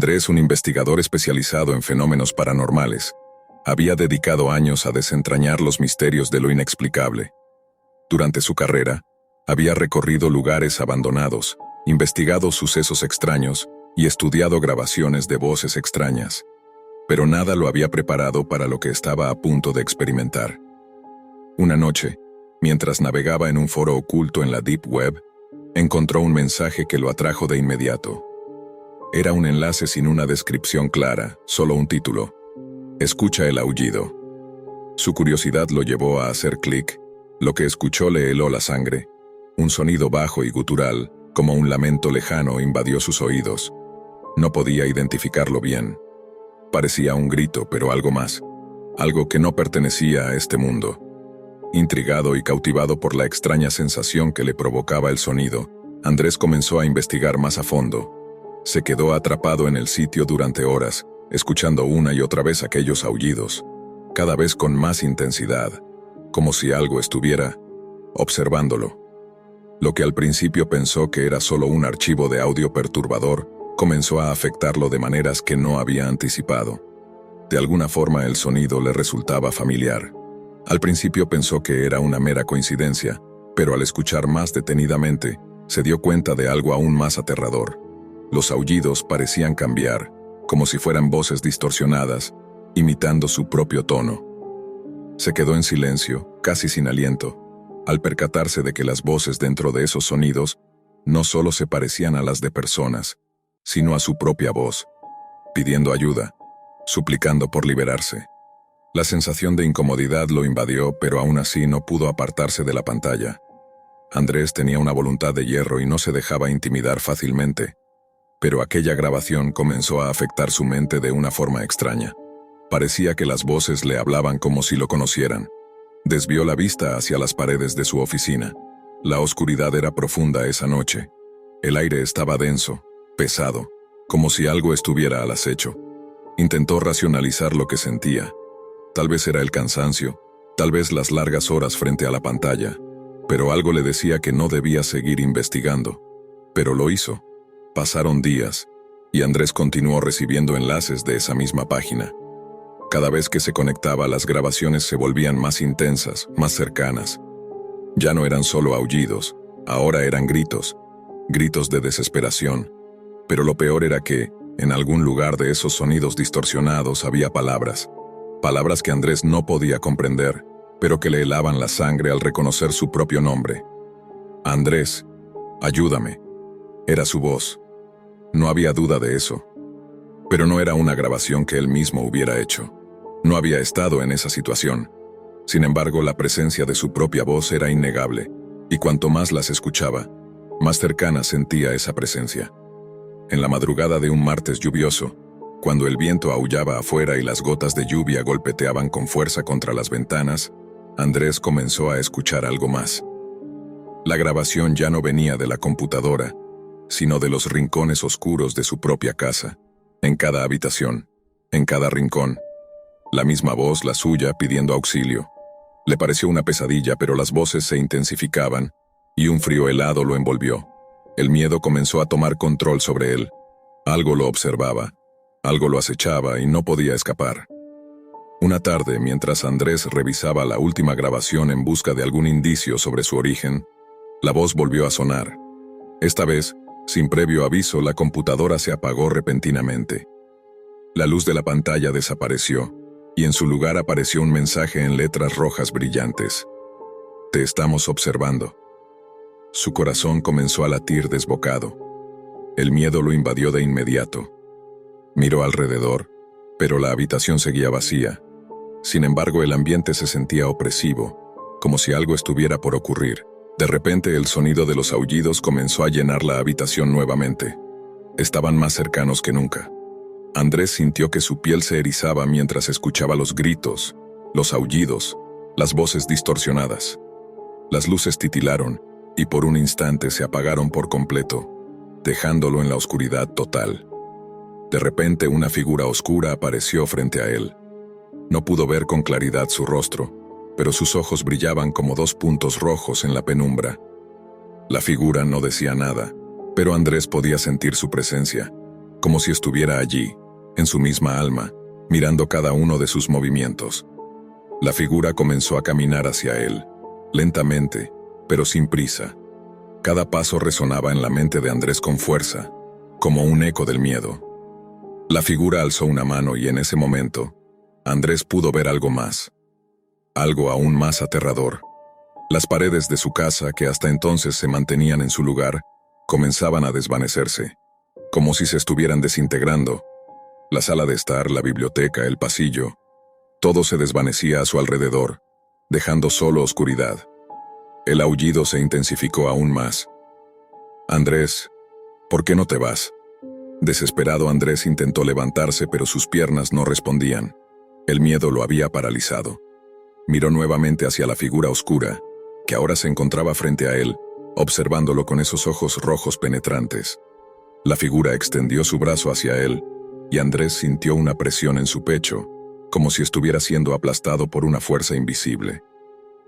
Andrés, un investigador especializado en fenómenos paranormales, había dedicado años a desentrañar los misterios de lo inexplicable. Durante su carrera, había recorrido lugares abandonados, investigado sucesos extraños y estudiado grabaciones de voces extrañas. Pero nada lo había preparado para lo que estaba a punto de experimentar. Una noche, mientras navegaba en un foro oculto en la Deep Web, encontró un mensaje que lo atrajo de inmediato. Era un enlace sin una descripción clara, solo un título: Escucha el aullido. Su curiosidad lo llevó a hacer clic. Lo que escuchó le heló la sangre. Un sonido bajo y gutural, como un lamento lejano, invadió sus oídos. No podía identificarlo bien. Parecía un grito, pero algo más. Algo que no pertenecía a este mundo. Intrigado y cautivado por la extraña sensación que le provocaba el sonido, Andrés comenzó a investigar más a fondo. Se quedó atrapado en el sitio durante horas, escuchando una y otra vez aquellos aullidos, cada vez con más intensidad, como si algo estuviera observándolo. Lo que al principio pensó que era solo un archivo de audio perturbador, comenzó a afectarlo de maneras que no había anticipado. De alguna forma el sonido le resultaba familiar. Al principio pensó que era una mera coincidencia, pero al escuchar más detenidamente, se dio cuenta de algo aún más aterrador. Los aullidos parecían cambiar, como si fueran voces distorsionadas, imitando su propio tono. Se quedó en silencio, casi sin aliento, al percatarse de que las voces dentro de esos sonidos no solo se parecían a las de personas, sino a su propia voz, pidiendo ayuda, suplicando por liberarse. La sensación de incomodidad lo invadió, pero aún así no pudo apartarse de la pantalla. Andrés tenía una voluntad de hierro y no se dejaba intimidar fácilmente. Pero aquella grabación comenzó a afectar su mente de una forma extraña. Parecía que las voces le hablaban como si lo conocieran. Desvió la vista hacia las paredes de su oficina. La oscuridad era profunda esa noche. El aire estaba denso, pesado, como si algo estuviera al acecho. Intentó racionalizar lo que sentía. Tal vez era el cansancio, tal vez las largas horas frente a la pantalla, pero algo le decía que no debía seguir investigando. Pero lo hizo. Pasaron días, y Andrés continuó recibiendo enlaces de esa misma página. Cada vez que se conectaba, las grabaciones se volvían más intensas, más cercanas. Ya no eran solo aullidos, ahora eran gritos, gritos de desesperación. Pero lo peor era que, en algún lugar de esos sonidos distorsionados había palabras. Palabras que Andrés no podía comprender, pero que le helaban la sangre al reconocer su propio nombre. Andrés, ayúdame. Era su voz. No había duda de eso. Pero no era una grabación que él mismo hubiera hecho. No había estado en esa situación. Sin embargo, la presencia de su propia voz era innegable, y cuanto más las escuchaba, más cercana sentía esa presencia. En la madrugada de un martes lluvioso, cuando el viento aullaba afuera y las gotas de lluvia golpeteaban con fuerza contra las ventanas, Andrés comenzó a escuchar algo más. La grabación ya no venía de la computadora, sino de los rincones oscuros de su propia casa, en cada habitación, en cada rincón. La misma voz, la suya, pidiendo auxilio. Le pareció una pesadilla, pero las voces se intensificaban, y un frío helado lo envolvió. El miedo comenzó a tomar control sobre él. Algo lo observaba, algo lo acechaba y no podía escapar. Una tarde, mientras Andrés revisaba la última grabación en busca de algún indicio sobre su origen, la voz volvió a sonar. Esta vez, sin previo aviso, la computadora se apagó repentinamente. La luz de la pantalla desapareció, y en su lugar apareció un mensaje en letras rojas brillantes. Te estamos observando. Su corazón comenzó a latir desbocado. El miedo lo invadió de inmediato. Miró alrededor, pero la habitación seguía vacía. Sin embargo, el ambiente se sentía opresivo, como si algo estuviera por ocurrir. De repente, el sonido de los aullidos comenzó a llenar la habitación nuevamente. Estaban más cercanos que nunca. Andrés sintió que su piel se erizaba mientras escuchaba los gritos, los aullidos, las voces distorsionadas. Las luces titilaron, y por un instante se apagaron por completo, dejándolo en la oscuridad total. De repente, una figura oscura apareció frente a él. No pudo ver con claridad su rostro, pero sus ojos brillaban como dos puntos rojos en la penumbra. La figura no decía nada, pero Andrés podía sentir su presencia. como si estuviera allí, en su misma alma, mirando cada uno de sus movimientos. La figura comenzó a caminar hacia él, lentamente, pero sin prisa. Cada paso resonaba en la mente de Andrés con fuerza, como un eco del miedo. La figura alzó una mano y en ese momento, Andrés pudo ver algo más. Algo aún más aterrador. Las paredes de su casa, que hasta entonces se mantenían en su lugar, comenzaban a desvanecerse, como si se estuvieran desintegrando. La sala de estar, la biblioteca, el pasillo, todo se desvanecía a su alrededor, dejando solo oscuridad. El aullido se intensificó aún más. «Andrés, ¿por qué no te vas?». Desesperado, Andrés intentó levantarse, pero sus piernas no respondían. El miedo lo había paralizado. Miró nuevamente hacia la figura oscura, que ahora se encontraba frente a él, observándolo con esos ojos rojos penetrantes. La figura extendió su brazo hacia él, y Andrés sintió una presión en su pecho, como si estuviera siendo aplastado por una fuerza invisible.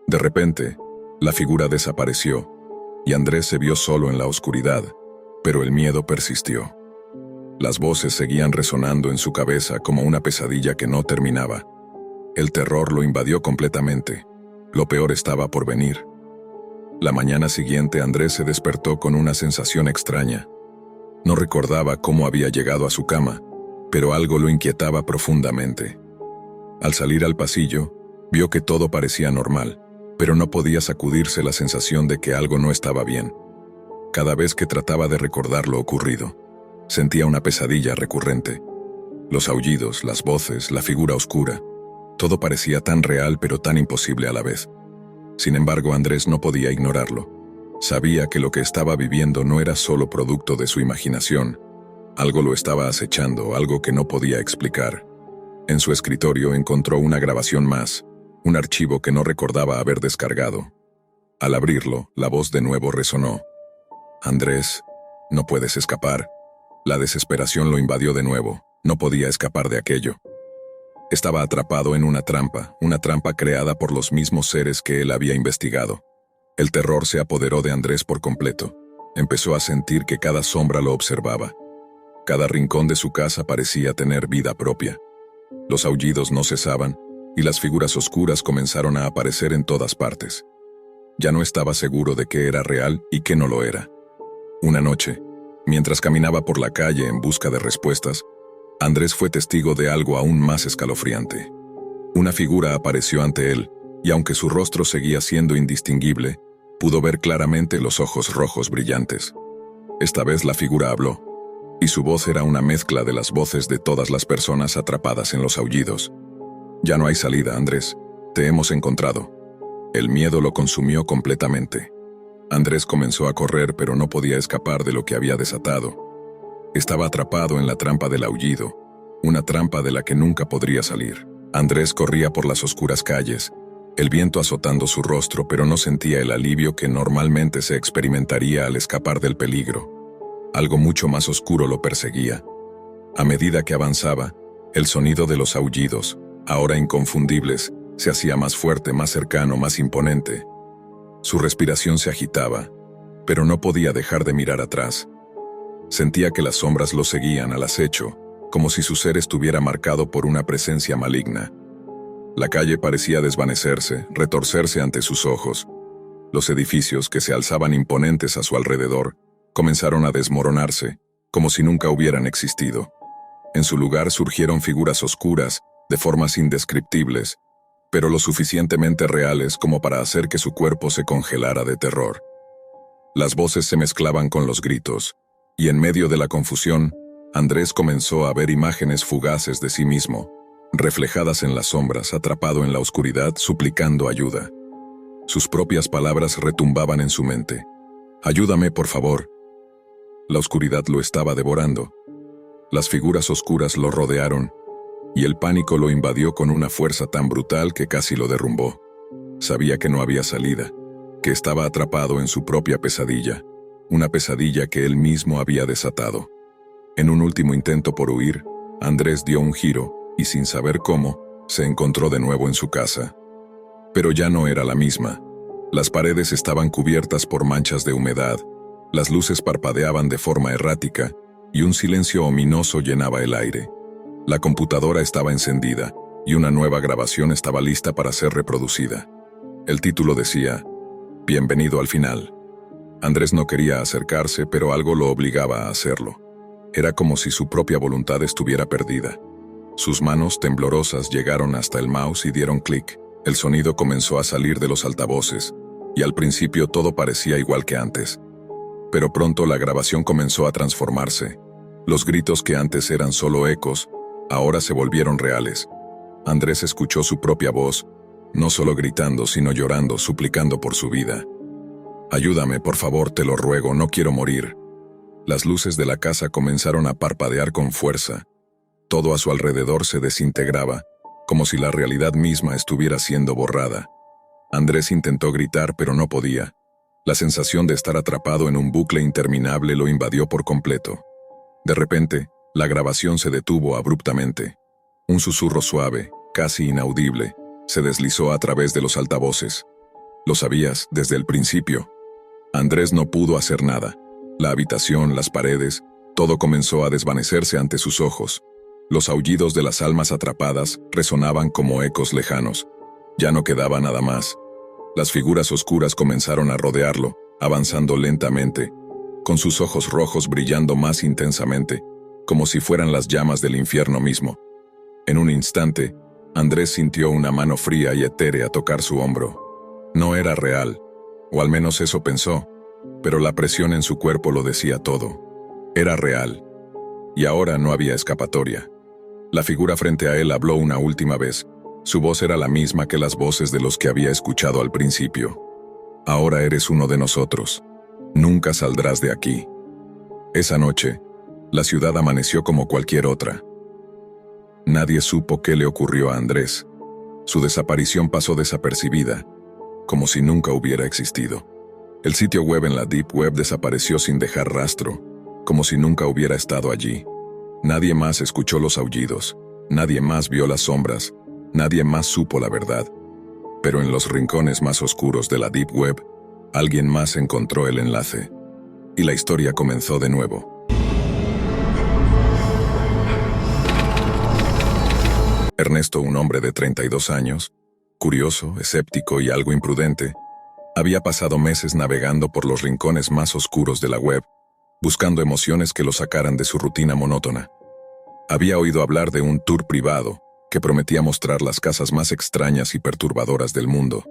De repente, la figura desapareció, y Andrés se vio solo en la oscuridad, pero el miedo persistió. Las voces seguían resonando en su cabeza como una pesadilla que no terminaba. El terror lo invadió completamente. Lo peor estaba por venir. La mañana siguiente, Andrés se despertó con una sensación extraña. No recordaba cómo había llegado a su cama, pero algo lo inquietaba profundamente. Al salir al pasillo, vio que todo parecía normal, pero no podía sacudirse la sensación de que algo no estaba bien. Cada vez que trataba de recordar lo ocurrido, sentía una pesadilla recurrente. Los aullidos, las voces, la figura oscura, todo parecía tan real pero tan imposible a la vez. Sin embargo, Andrés no podía ignorarlo. Sabía que lo que estaba viviendo no era solo producto de su imaginación. Algo lo estaba acechando, algo que no podía explicar. En su escritorio encontró una grabación más, un archivo que no recordaba haber descargado. Al abrirlo, la voz de nuevo resonó. «Andrés, no puedes escapar». La desesperación lo invadió de nuevo. No podía escapar de aquello. Estaba atrapado en una trampa creada por los mismos seres que él había investigado. El terror se apoderó de Andrés por completo. Empezó a sentir que cada sombra lo observaba. Cada rincón de su casa parecía tener vida propia. Los aullidos no cesaban, y las figuras oscuras comenzaron a aparecer en todas partes. Ya no estaba seguro de qué era real y qué no lo era. Una noche, mientras caminaba por la calle en busca de respuestas, Andrés fue testigo de algo aún más escalofriante. Una figura apareció ante él, y aunque su rostro seguía siendo indistinguible, pudo ver claramente los ojos rojos brillantes. Esta vez la figura habló, y su voz era una mezcla de las voces de todas las personas atrapadas en los aullidos. «Ya no hay salida, Andrés. Te hemos encontrado». El miedo lo consumió completamente. Andrés comenzó a correr, pero no podía escapar de lo que había desatado. Estaba atrapado en la trampa del aullido, una trampa de la que nunca podría salir. Andrés corría por las oscuras calles, el viento azotando su rostro, pero no sentía el alivio que normalmente se experimentaría al escapar del peligro. Algo mucho más oscuro lo perseguía. A medida que avanzaba, el sonido de los aullidos, ahora inconfundibles, se hacía más fuerte, más cercano, más imponente. Su respiración se agitaba, pero no podía dejar de mirar atrás. Sentía que las sombras lo seguían al acecho, como si su ser estuviera marcado por una presencia maligna. La calle parecía desvanecerse, retorcerse ante sus ojos. Los edificios, que se alzaban imponentes a su alrededor, comenzaron a desmoronarse, como si nunca hubieran existido. En su lugar surgieron figuras oscuras, de formas indescriptibles, pero lo suficientemente reales como para hacer que su cuerpo se congelara de terror. Las voces se mezclaban con los gritos, y en medio de la confusión, Andrés comenzó a ver imágenes fugaces de sí mismo, reflejadas en las sombras, atrapado en la oscuridad, suplicando ayuda. Sus propias palabras retumbaban en su mente. «Ayúdame, por favor». La oscuridad lo estaba devorando. Las figuras oscuras lo rodearon, y el pánico lo invadió con una fuerza tan brutal que casi lo derrumbó. Sabía que no había salida, que estaba atrapado en su propia pesadilla, una pesadilla que él mismo había desatado. En un último intento por huir, Andrés dio un giro, y sin saber cómo, se encontró de nuevo en su casa. Pero ya no era la misma. Las paredes estaban cubiertas por manchas de humedad, las luces parpadeaban de forma errática, y un silencio ominoso llenaba el aire. La computadora estaba encendida, y una nueva grabación estaba lista para ser reproducida. El título decía, «Bienvenido al final». Andrés no quería acercarse, pero algo lo obligaba a hacerlo. Era como si su propia voluntad estuviera perdida. Sus manos temblorosas llegaron hasta el mouse y dieron clic. El sonido comenzó a salir de los altavoces, y al principio todo parecía igual que antes. Pero pronto la grabación comenzó a transformarse. Los gritos que antes eran solo ecos, ahora se volvieron reales. Andrés escuchó su propia voz, no solo gritando, sino llorando, suplicando por su vida. «Ayúdame, por favor, te lo ruego, no quiero morir». Las luces de la casa comenzaron a parpadear con fuerza. Todo a su alrededor se desintegraba, como si la realidad misma estuviera siendo borrada. Andrés intentó gritar, pero no podía. La sensación de estar atrapado en un bucle interminable lo invadió por completo. De repente, la grabación se detuvo abruptamente. Un susurro suave, casi inaudible, se deslizó a través de los altavoces. Lo sabías desde el principio. Andrés no pudo hacer nada. La habitación, las paredes, todo comenzó a desvanecerse ante sus ojos. Los aullidos de las almas atrapadas resonaban como ecos lejanos. Ya no quedaba nada más. Las figuras oscuras comenzaron a rodearlo, avanzando lentamente, con sus ojos rojos brillando más intensamente, como si fueran las llamas del infierno mismo. En un instante, Andrés sintió una mano fría y etérea tocar su hombro. No era real, o al menos eso pensó, pero la presión en su cuerpo lo decía todo. Era real, y ahora no había escapatoria. La figura frente a él habló una última vez. Su voz era la misma que las voces de los que había escuchado al principio. «Ahora eres uno de nosotros. Nunca saldrás de aquí». Esa noche, la ciudad amaneció como cualquier otra. Nadie supo qué le ocurrió a Andrés. Su desaparición pasó desapercibida, como si nunca hubiera existido. El sitio web en la Deep Web desapareció sin dejar rastro, como si nunca hubiera estado allí. Nadie más escuchó los aullidos, nadie más vio las sombras, nadie más supo la verdad. Pero en los rincones más oscuros de la Deep Web, alguien más encontró el enlace. Y la historia comenzó de nuevo. Ernesto, un hombre de 32 años, curioso, escéptico y algo imprudente, había pasado meses navegando por los rincones más oscuros de la web, buscando emociones que lo sacaran de su rutina monótona. Había oído hablar de un tour privado que prometía mostrar las casas más extrañas y perturbadoras del mundo.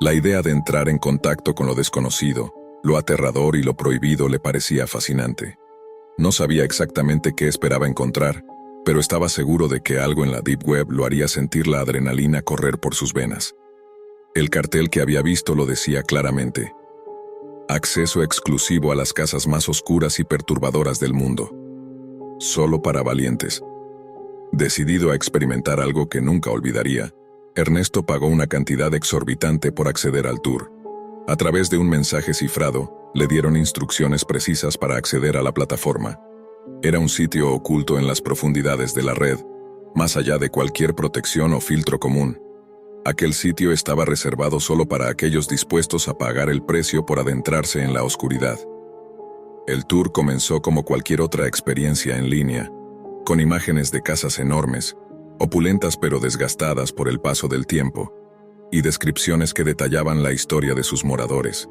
La idea de entrar en contacto con lo desconocido, lo aterrador y lo prohibido le parecía fascinante. No sabía exactamente qué esperaba encontrar, pero estaba seguro de que algo en la Deep Web lo haría sentir la adrenalina correr por sus venas. El cartel que había visto lo decía claramente: acceso exclusivo a las casas más oscuras y perturbadoras del mundo. Solo para valientes. Decidido a experimentar algo que nunca olvidaría, Ernesto pagó una cantidad exorbitante por acceder al tour. A través de un mensaje cifrado, le dieron instrucciones precisas para acceder a la plataforma. Era un sitio oculto en las profundidades de la red, más allá de cualquier protección o filtro común. Aquel sitio estaba reservado solo para aquellos dispuestos a pagar el precio por adentrarse en la oscuridad. El tour comenzó como cualquier otra experiencia en línea, con imágenes de casas enormes, opulentas pero desgastadas por el paso del tiempo, y descripciones que detallaban la historia de sus moradores.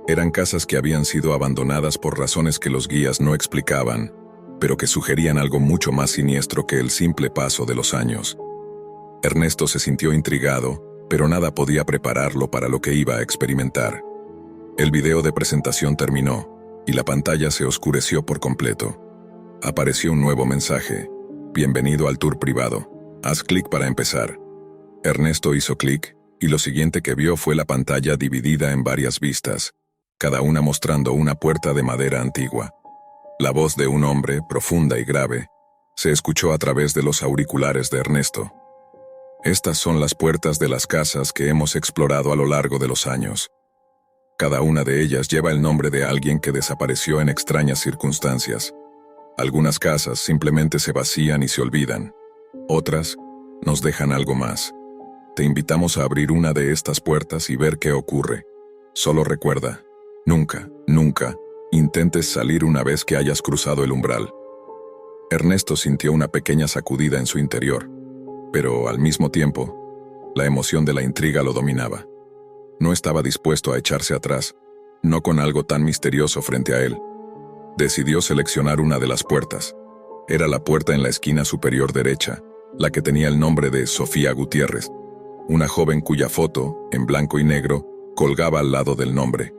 Eran casas que habían sido abandonadas por razones que los guías no explicaban, pero que sugerían algo mucho más siniestro que el simple paso de los años. Ernesto se sintió intrigado, pero nada podía prepararlo para lo que iba a experimentar. El video de presentación terminó, y la pantalla se oscureció por completo. Apareció un nuevo mensaje: «Bienvenido al tour privado. Haz clic para empezar». Ernesto hizo clic, y lo siguiente que vio fue la pantalla dividida en varias vistas, cada una mostrando una puerta de madera antigua. La voz de un hombre, profunda y grave, se escuchó a través de los auriculares de Ernesto. «Estas son las puertas de las casas que hemos explorado a lo largo de los años. Cada una de ellas lleva el nombre de alguien que desapareció en extrañas circunstancias. Algunas casas simplemente se vacían y se olvidan. Otras nos dejan algo más. Te invitamos a abrir una de estas puertas y ver qué ocurre. Solo recuerda, nunca, nunca Intentes salir una vez que hayas cruzado el umbral. Ernesto sintió una pequeña sacudida en su interior, pero al mismo tiempo, la emoción de la intriga lo dominaba. No estaba dispuesto a echarse atrás, no con algo tan misterioso frente a él. Decidió seleccionar una de las puertas. Era la puerta en la esquina superior derecha, la que tenía el nombre de Sofía Gutiérrez, una joven cuya foto, en blanco y negro, colgaba al lado del nombre.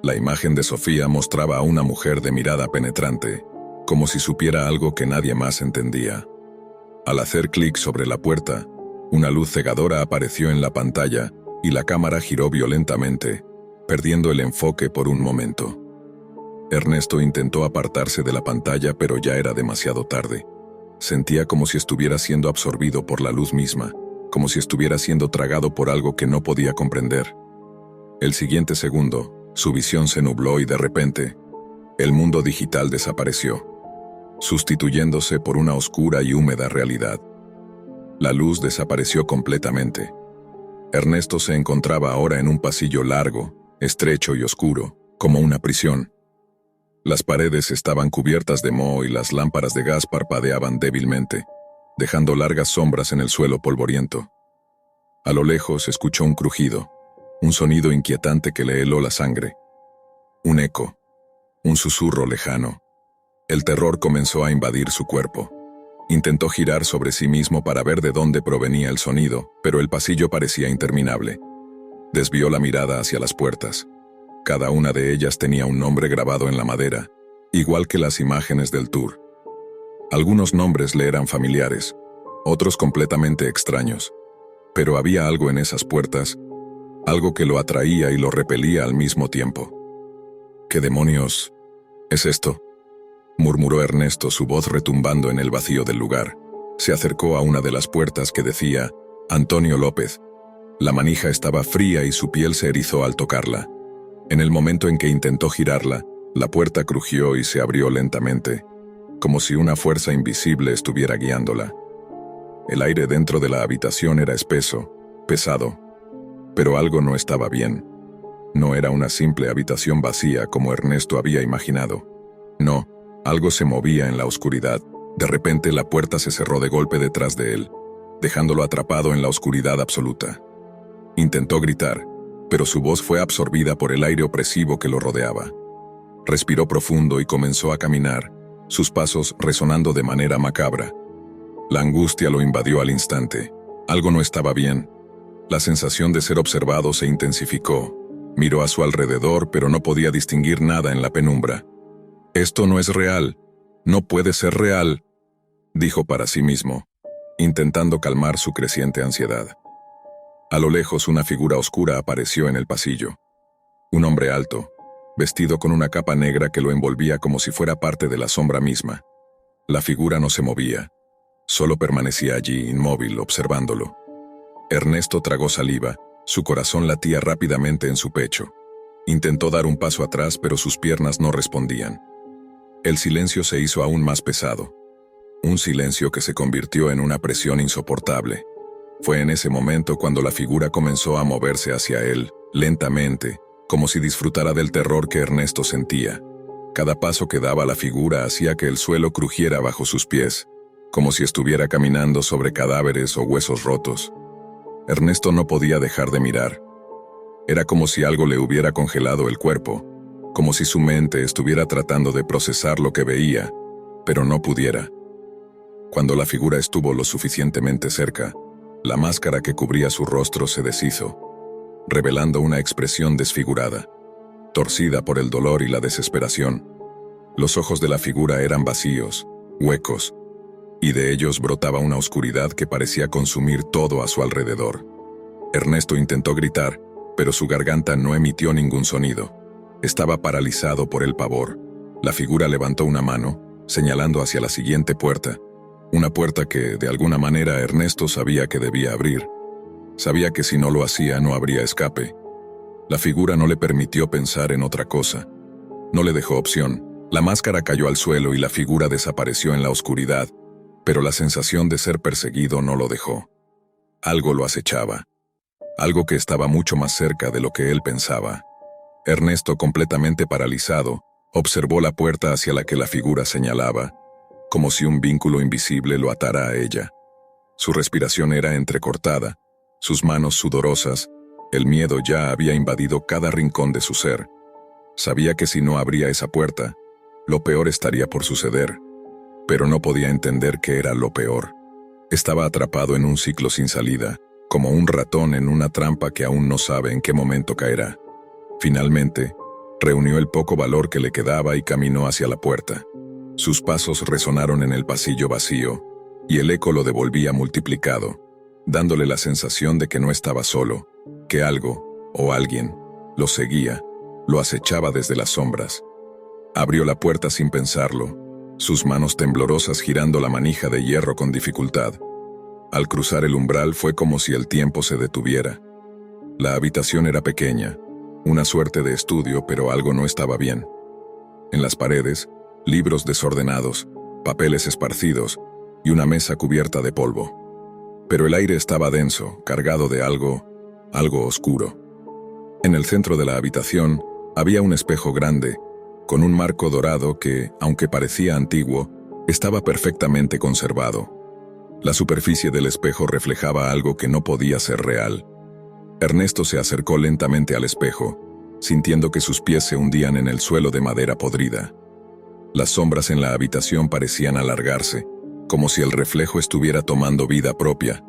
La imagen de Sofía mostraba a una mujer de mirada penetrante, como si supiera algo que nadie más entendía. Al hacer clic sobre la puerta, una luz cegadora apareció en la pantalla y la cámara giró violentamente, perdiendo el enfoque por un momento. Ernesto intentó apartarse de la pantalla, pero ya era demasiado tarde. Sentía como si estuviera siendo absorbido por la luz misma, como si estuviera siendo tragado por algo que no podía comprender. El siguiente segundo, su visión se nubló y de repente, el mundo digital desapareció, sustituyéndose por una oscura y húmeda realidad. La luz desapareció completamente. Ernesto se encontraba ahora en un pasillo largo, estrecho y oscuro, como una prisión. Las paredes estaban cubiertas de moho y las lámparas de gas parpadeaban débilmente, dejando largas sombras en el suelo polvoriento. A lo lejos escuchó un crujido, un sonido inquietante que le heló la sangre. Un eco, un susurro lejano. El terror comenzó a invadir su cuerpo. Intentó girar sobre sí mismo para ver de dónde provenía el sonido, pero el pasillo parecía interminable. Desvió la mirada hacia las puertas. Cada una de ellas tenía un nombre grabado en la madera, igual que las imágenes del tour. Algunos nombres le eran familiares, otros completamente extraños. Pero había algo en esas puertas, algo que lo atraía y lo repelía al mismo tiempo. ¿Qué demonios es esto?, murmuró Ernesto, su voz retumbando en el vacío del lugar. Se acercó a una de las puertas que decía Antonio López. La manija estaba fría y su piel se erizó al tocarla. En el momento en que intentó girarla, la puerta crujió y se abrió lentamente, como si una fuerza invisible estuviera guiándola. El aire dentro de la habitación era espeso, pesado, pero algo no estaba bien. No era una simple habitación vacía como Ernesto había imaginado. No, algo se movía en la oscuridad. De repente la puerta se cerró de golpe detrás de él, dejándolo atrapado en la oscuridad absoluta. Intentó gritar, pero su voz fue absorbida por el aire opresivo que lo rodeaba. Respiró profundo y comenzó a caminar, sus pasos resonando de manera macabra. La angustia lo invadió al instante. Algo no estaba bien. La sensación de ser observado se intensificó. Miró a su alrededor, pero no podía distinguir nada en la penumbra. «Esto no es real. No puede ser real», dijo para sí mismo, intentando calmar su creciente ansiedad. A lo lejos una figura oscura apareció en el pasillo. Un hombre alto, vestido con una capa negra que lo envolvía como si fuera parte de la sombra misma. La figura no se movía, solo permanecía allí inmóvil observándolo. Ernesto tragó saliva, su corazón latía rápidamente en su pecho. Intentó dar un paso atrás, pero sus piernas no respondían. El silencio se hizo aún más pesado. Un silencio que se convirtió en una presión insoportable. Fue en ese momento cuando la figura comenzó a moverse hacia él, lentamente, como si disfrutara del terror que Ernesto sentía. Cada paso que daba la figura hacía que el suelo crujiera bajo sus pies, como si estuviera caminando sobre cadáveres o huesos rotos. Ernesto no podía dejar de mirar. Era como si algo le hubiera congelado el cuerpo, como si su mente estuviera tratando de procesar lo que veía, pero no pudiera. Cuando la figura estuvo lo suficientemente cerca, la máscara que cubría su rostro se deshizo, revelando una expresión desfigurada, torcida por el dolor y la desesperación. Los ojos de la figura eran vacíos, huecos, y de ellos brotaba una oscuridad que parecía consumir todo a su alrededor. Ernesto intentó gritar, pero su garganta no emitió ningún sonido. Estaba paralizado por el pavor. La figura levantó una mano, señalando hacia la siguiente puerta. Una puerta que, de alguna manera, Ernesto sabía que debía abrir. Sabía que si no lo hacía no habría escape. La figura no le permitió pensar en otra cosa. No le dejó opción. La máscara cayó al suelo y la figura desapareció en la oscuridad, pero la sensación de ser perseguido no lo dejó. Algo lo acechaba. Algo que estaba mucho más cerca de lo que él pensaba. Ernesto, completamente paralizado, Observó la puerta hacia la que la figura señalaba, como si un vínculo invisible lo atara a ella. Su respiración era entrecortada, sus manos sudorosas, el miedo ya había invadido cada rincón de su ser. Sabía que si no abría esa puerta, lo peor estaría por suceder, pero no podía entender qué era lo peor. Estaba atrapado en un ciclo sin salida, como un ratón en una trampa que aún no sabe en qué momento caerá. Finalmente, reunió el poco valor que le quedaba y caminó hacia la puerta. Sus pasos resonaron en el pasillo vacío, y el eco lo devolvía multiplicado, dándole la sensación de que no estaba solo, que algo, o alguien, lo seguía, lo acechaba desde las sombras. Abrió la puerta sin pensarlo, sus manos temblorosas girando la manija de hierro con dificultad. Al cruzar el umbral fue como si el tiempo se detuviera. La habitación era pequeña, una suerte de estudio, pero algo no estaba bien. En las paredes, libros desordenados, papeles esparcidos y una mesa cubierta de polvo. Pero el aire estaba denso, cargado de algo oscuro. En el centro de la habitación había un espejo grande, con un marco dorado que, aunque parecía antiguo, estaba perfectamente conservado. La superficie del espejo reflejaba algo que no podía ser real. Ernesto se acercó lentamente al espejo, sintiendo que sus pies se hundían en el suelo de madera podrida. Las sombras en la habitación parecían alargarse, como si el reflejo estuviera tomando vida propia,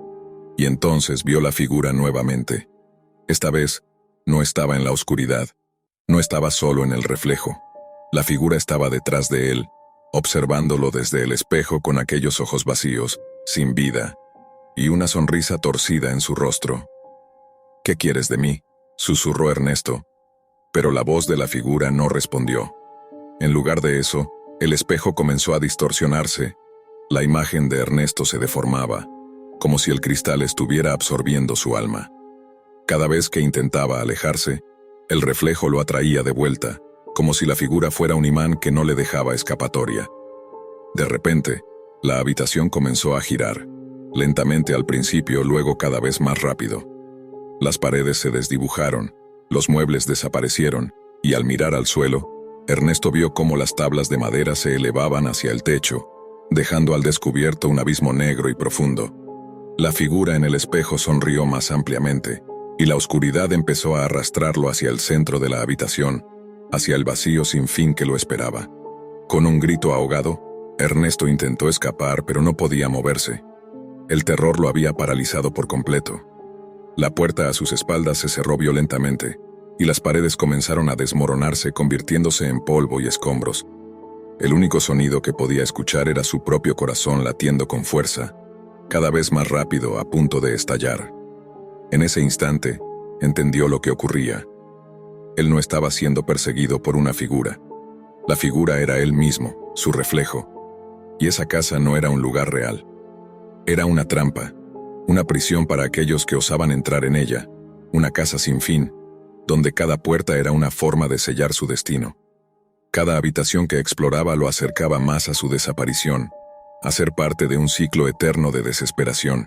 y entonces vio la figura nuevamente. Esta vez, no estaba en la oscuridad, no estaba solo en el reflejo. La figura estaba detrás de él, observándolo desde el espejo con aquellos ojos vacíos, sin vida, y una sonrisa torcida en su rostro. «¿Qué quieres de mí?», susurró Ernesto, pero la voz de la figura no respondió. En lugar de eso, el espejo comenzó a distorsionarse. La imagen de Ernesto se deformaba, como si el cristal estuviera absorbiendo su alma. Cada vez que intentaba alejarse, el reflejo lo atraía de vuelta, como si la figura fuera un imán que no le dejaba escapatoria. De repente, la habitación comenzó a girar, lentamente al principio, luego cada vez más rápido. Las paredes se desdibujaron, los muebles desaparecieron, y al mirar al suelo, Ernesto vio cómo las tablas de madera se elevaban hacia el techo, dejando al descubierto un abismo negro y profundo. La figura en el espejo sonrió más ampliamente, y la oscuridad empezó a arrastrarlo hacia el centro de la habitación, hacia el vacío sin fin que lo esperaba. Con un grito ahogado, Ernesto intentó escapar, pero no podía moverse. El terror lo había paralizado por completo. La puerta a sus espaldas se cerró violentamente, y las paredes comenzaron a desmoronarse, convirtiéndose en polvo y escombros. El único sonido que podía escuchar era su propio corazón latiendo con fuerza, cada vez más rápido, a punto de estallar. En ese instante, entendió lo que ocurría. Él no estaba siendo perseguido por una figura. La figura era él mismo, su reflejo. Y esa casa no era un lugar real. Era una trampa, una prisión para aquellos que osaban entrar en ella, una casa sin fin, donde cada puerta era una forma de sellar su destino. Cada habitación que exploraba lo acercaba más a su desaparición, a ser parte de un ciclo eterno de desesperación.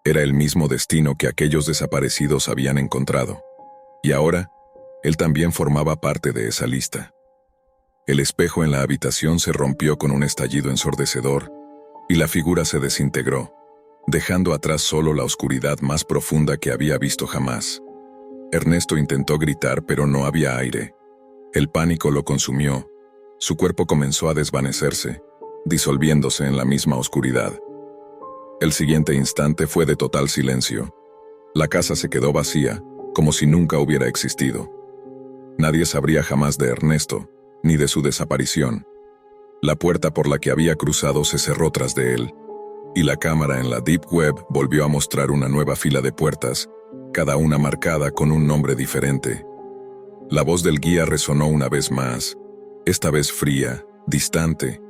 Era el mismo destino que aquellos desaparecidos habían encontrado. Y ahora, él también formaba parte de esa lista. El espejo en la habitación se rompió con un estallido ensordecedor, y la figura se desintegró, dejando atrás solo la oscuridad más profunda que había visto jamás. Ernesto intentó gritar, pero no había aire. El pánico lo consumió. Su cuerpo comenzó a desvanecerse, disolviéndose en la misma oscuridad. El siguiente instante fue de total silencio. La casa se quedó vacía, como si nunca hubiera existido. Nadie sabría jamás de Ernesto, ni de su desaparición. La puerta por la que había cruzado se cerró tras de él, y la cámara en la Deep Web volvió a mostrar una nueva fila de puertas, cada una marcada con un nombre diferente. La voz del guía resonó una vez más, esta vez fría, distante,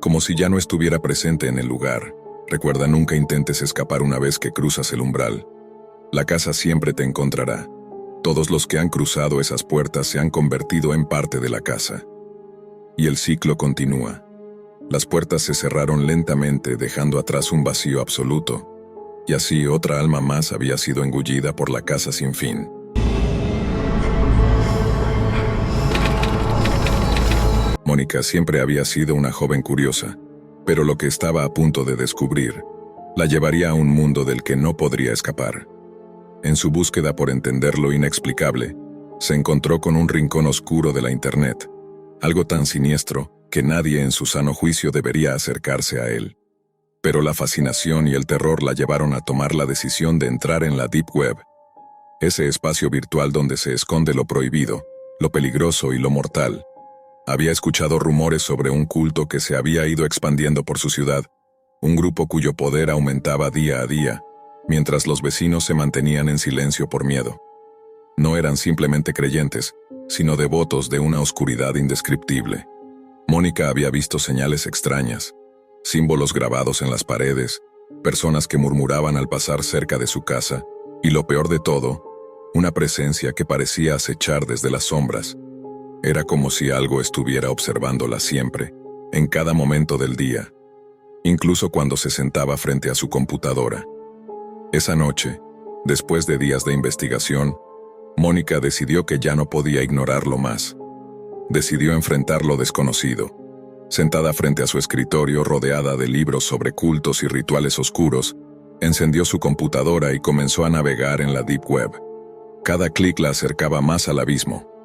como si ya no estuviera presente en el lugar. Recuerda, nunca intentes escapar una vez que cruzas el umbral. La casa siempre te encontrará. Todos los que han cruzado esas puertas se han convertido en parte de la casa. Y el ciclo continúa. Las puertas se cerraron lentamente, dejando atrás un vacío absoluto, y así otra alma más había sido engullida por la casa sin fin. Mónica siempre había sido una joven curiosa, pero lo que estaba a punto de descubrir la llevaría a un mundo del que no podría escapar. En su búsqueda por entender lo inexplicable, se encontró con un rincón oscuro de la Internet, algo tan siniestro que nadie en su sano juicio debería acercarse a él. Pero la fascinación y el terror la llevaron a tomar la decisión de entrar en la Deep Web, ese espacio virtual donde se esconde lo prohibido, lo peligroso y lo mortal. Había escuchado rumores sobre un culto que se había ido expandiendo por su ciudad, un grupo cuyo poder aumentaba día a día, mientras los vecinos se mantenían en silencio por miedo. No eran simplemente creyentes, sino devotos de una oscuridad indescriptible. Mónica había visto señales extrañas, símbolos grabados en las paredes, personas que murmuraban al pasar cerca de su casa, y lo peor de todo, una presencia que parecía acechar desde las sombras. Era como si algo estuviera observándola siempre, en cada momento del día, incluso cuando se sentaba frente a su computadora. Esa noche, después de días de investigación, Mónica decidió que ya no podía ignorarlo más. Decidió enfrentar lo desconocido. Sentada frente a su escritorio rodeada de libros sobre cultos y rituales oscuros, encendió su computadora y comenzó a navegar en la Deep Web. Cada clic la acercaba más al abismo.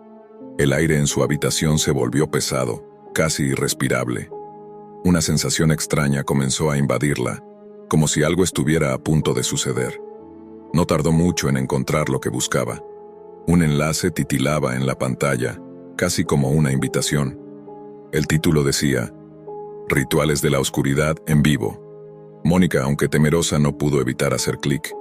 El aire en su habitación se volvió pesado, casi irrespirable. Una sensación extraña comenzó a invadirla, como si algo estuviera a punto de suceder. No tardó mucho en encontrar lo que buscaba. Un enlace titilaba en la pantalla, casi como una invitación. El título decía, Rituales de la Oscuridad en vivo. Mónica, aunque temerosa, no pudo evitar hacer clic.